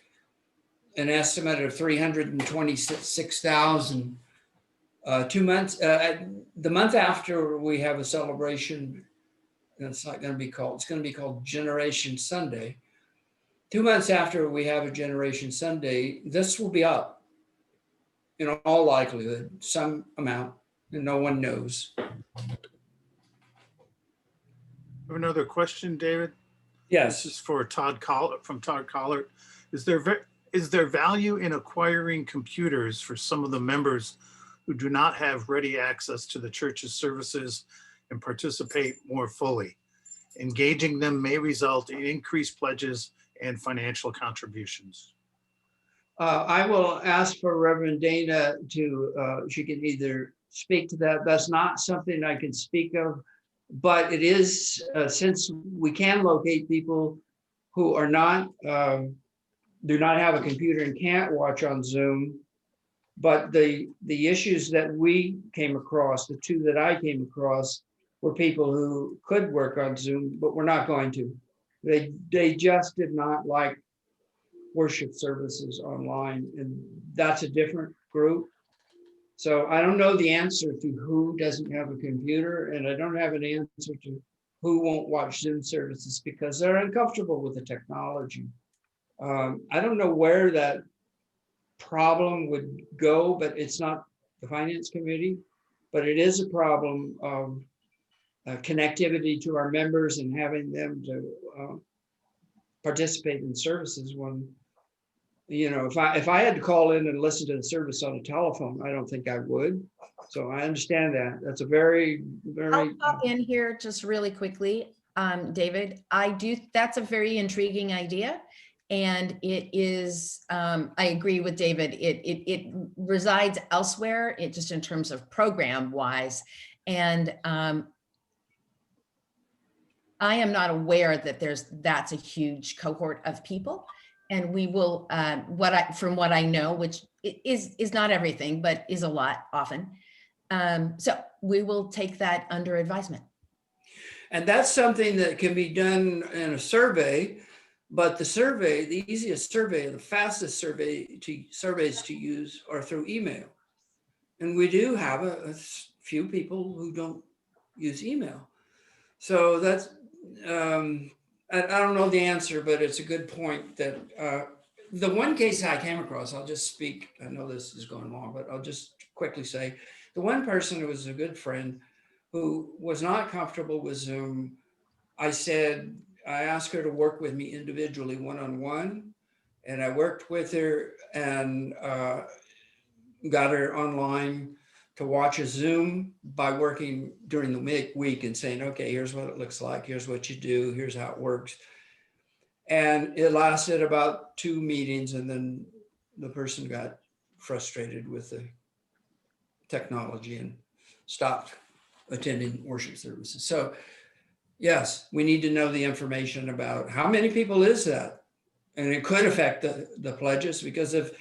an estimate of 326,000, 2 months, the month after we have a celebration, it's not going to be called, it's going to be called Generation Sunday. 2 months after we have a Generation Sunday, this will be up in all likelihood, some amount, and no one knows. I have another question, David. Yes. This is for Todd Collard, from Todd Collard. Is there value in acquiring computers for some of the members who do not have ready access to the church's services and participate more fully? Engaging them may result in increased pledges and financial contributions. I will ask for Reverend Dana to, she can either speak to that. That's not something I can speak of, but it is, since we can locate people who are not, do not have a computer and can't watch on Zoom, but the issues that we came across, the two that I came across, were people who could work on Zoom, but were not going to. They just did not like worship services online, and that's a different group. So I don't know the answer to who doesn't have a computer, and I don't have an answer to who won't watch Zoom services because they're uncomfortable with the technology. I don't know where that problem would go, but it's not the finance committee, but it is a problem of connectivity to our members and having them to participate in services when, you know, if I had to call in and listen to the service on the telephone, I don't think I would. So I understand that. That's a very, very. I'll pop in here just really quickly, David. That's a very intriguing idea. And it is, I agree with David, it resides elsewhere, it just in terms of program wise. And I am not aware that that's a huge cohort of people. And we will, from what I know, which is not everything, but is a lot often. So we will take that under advisement. And that's something that can be done in a survey, but the survey, the easiest survey, the fastest surveys to use are through email. And we do have a few people who don't use email. So that's, I don't know the answer, but it's a good point that the one case I came across, I'll just speak, I know this is going long, but I'll just quickly say, the one person who was a good friend who was not comfortable with Zoom, I asked her to work with me individually, one-on-one, and I worked with her and got her online to watch a Zoom by working during the week and saying, okay, here's what it looks like. Here's what you do. Here's how it works. And it lasted about 2 meetings. And then the person got frustrated with the technology and stopped attending worship services. So yes, we need to know the information about how many people is that? And it could affect the pledges, because if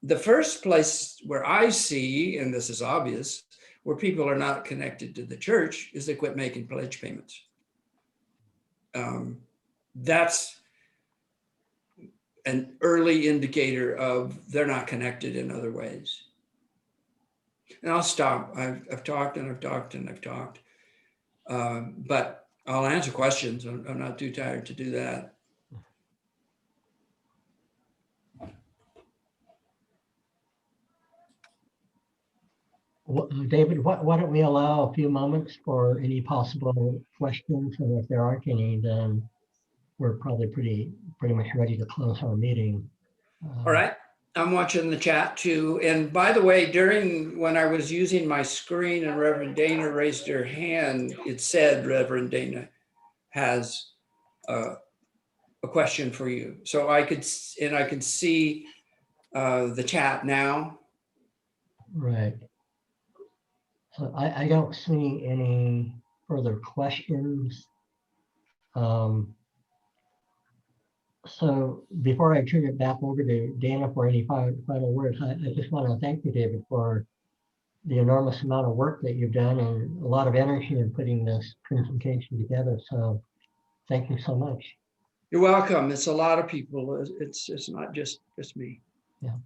the first place where I see, and this is obvious, where people are not connected to the church is they quit making pledge payments. That's an early indicator of they're not connected in other ways. And I'll stop. I've talked and I've talked and I've talked, but I'll answer questions. I'm not too tired to do that. David, why don't we allow a few moments for any possible questions? And if there aren't any, then we're probably pretty much ready to close our meeting. All right. I'm watching the chat too. And by the way, when I was using my screen and Reverend Dana raised her hand, it said Reverend Dana has a question for you. So I could see the chat now. Right. So I don't see any further questions. So before I turn it back over to Dana for any final words, I just want to thank you, David, for the enormous amount of work that you've done and a lot of energy in putting this presentation together. So thank you so much. You're welcome. It's a lot of people. It's not just me. Yeah.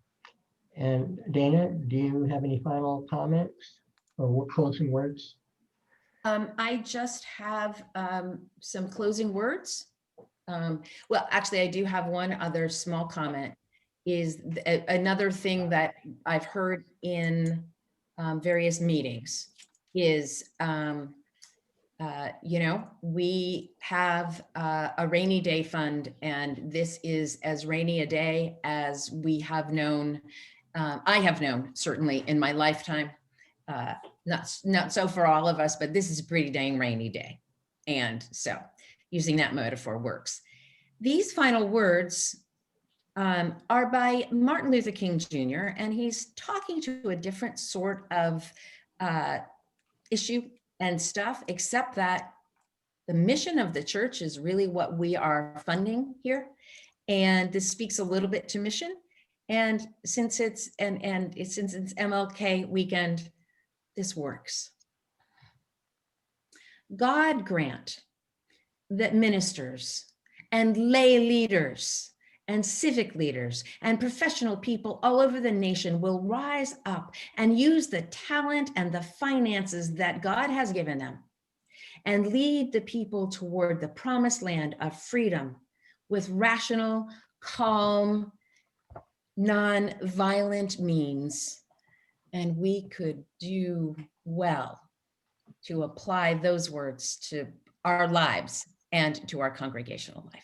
And Dana, do you have any final comments or closing words? I just have some closing words. Well, actually, I do have one other small comment. Is another thing that I've heard in various meetings is, we have a rainy day fund, and this is as rainy a day as we have known. I have known, certainly in my lifetime. Not so for all of us, but this is a pretty dang rainy day. And so using that metaphor works. These final words are by Martin Luther King Jr., and he's talking to a different sort of issue and stuff, except that the mission of the church is really what we are funding here. And this speaks a little bit to mission. And since it's MLK weekend, this works. God grant that ministers and lay leaders and civic leaders and professional people all over the nation will rise up and use the talent and the finances that God has given them and lead the people toward the promised land of freedom with rational, calm, non-violent means. And we could do well to apply those words to our lives and to our congregational life.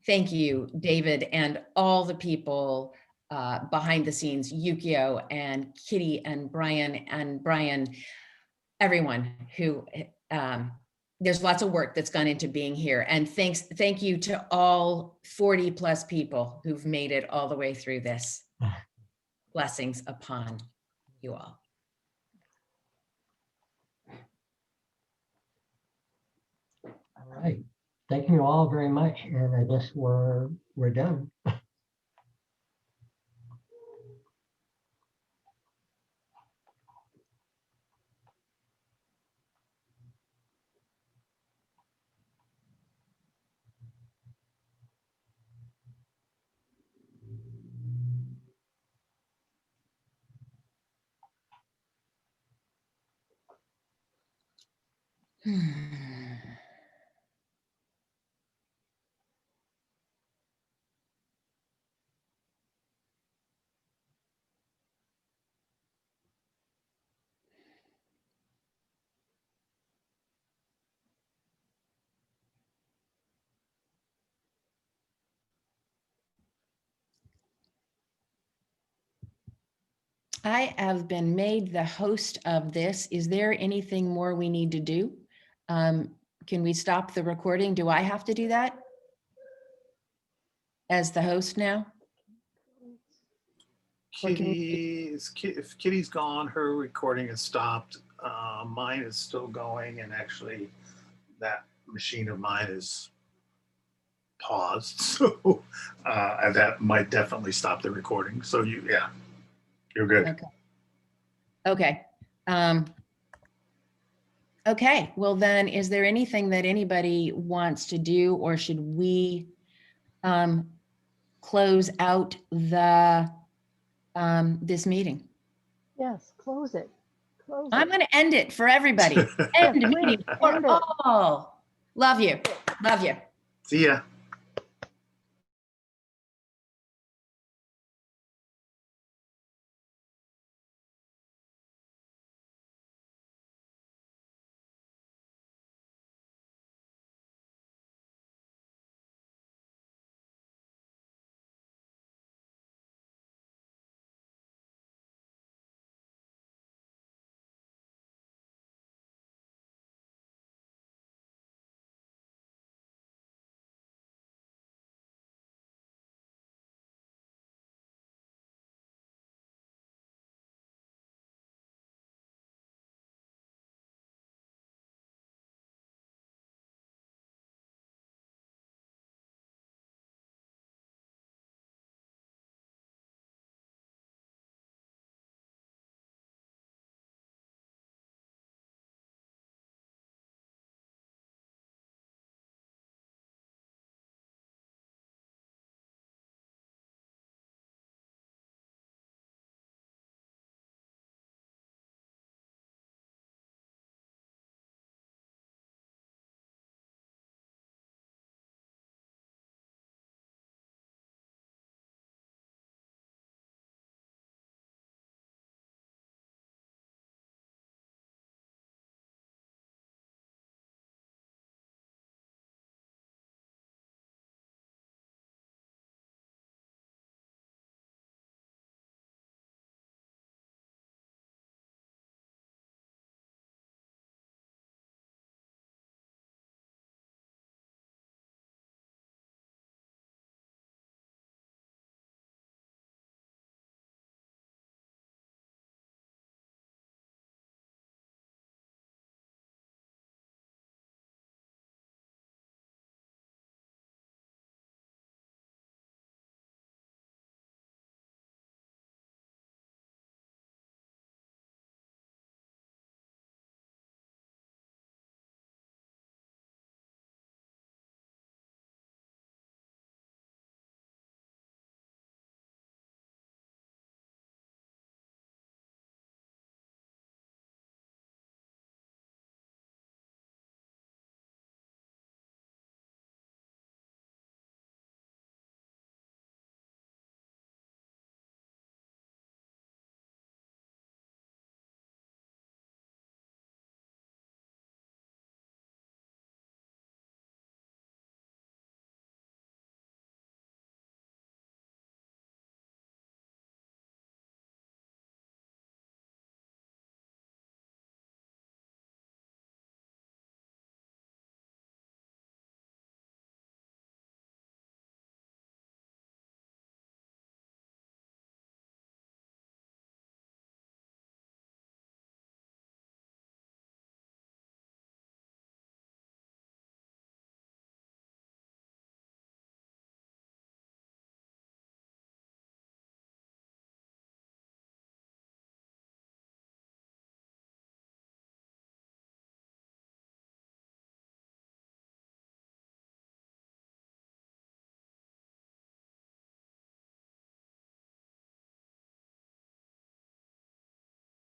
Thank you, David, and all the people behind the scenes, Yukio and Kitty and Brian, everyone who, there's lots of work that's gone into being here. And thank you to all 40 plus people who've made it all the way through this. Blessings upon you all. All right. Thank you all very much. And I guess we're done. I have been made the host of this. Is there anything more we need to do? Can we stop the recording? Do I have to do that as the host now? If Kitty's gone, her recording is stopped. Mine is still going, and actually that machine of mine is paused. So that might definitely stop the recording. So you're good. Okay. Okay. Okay. Well, then, is there anything that anybody wants to do, or should we close out the this meeting? Yes, close it. Close I'm it. going to end it for everybody. End meeting for End it. all. Love you. Love you. See ya.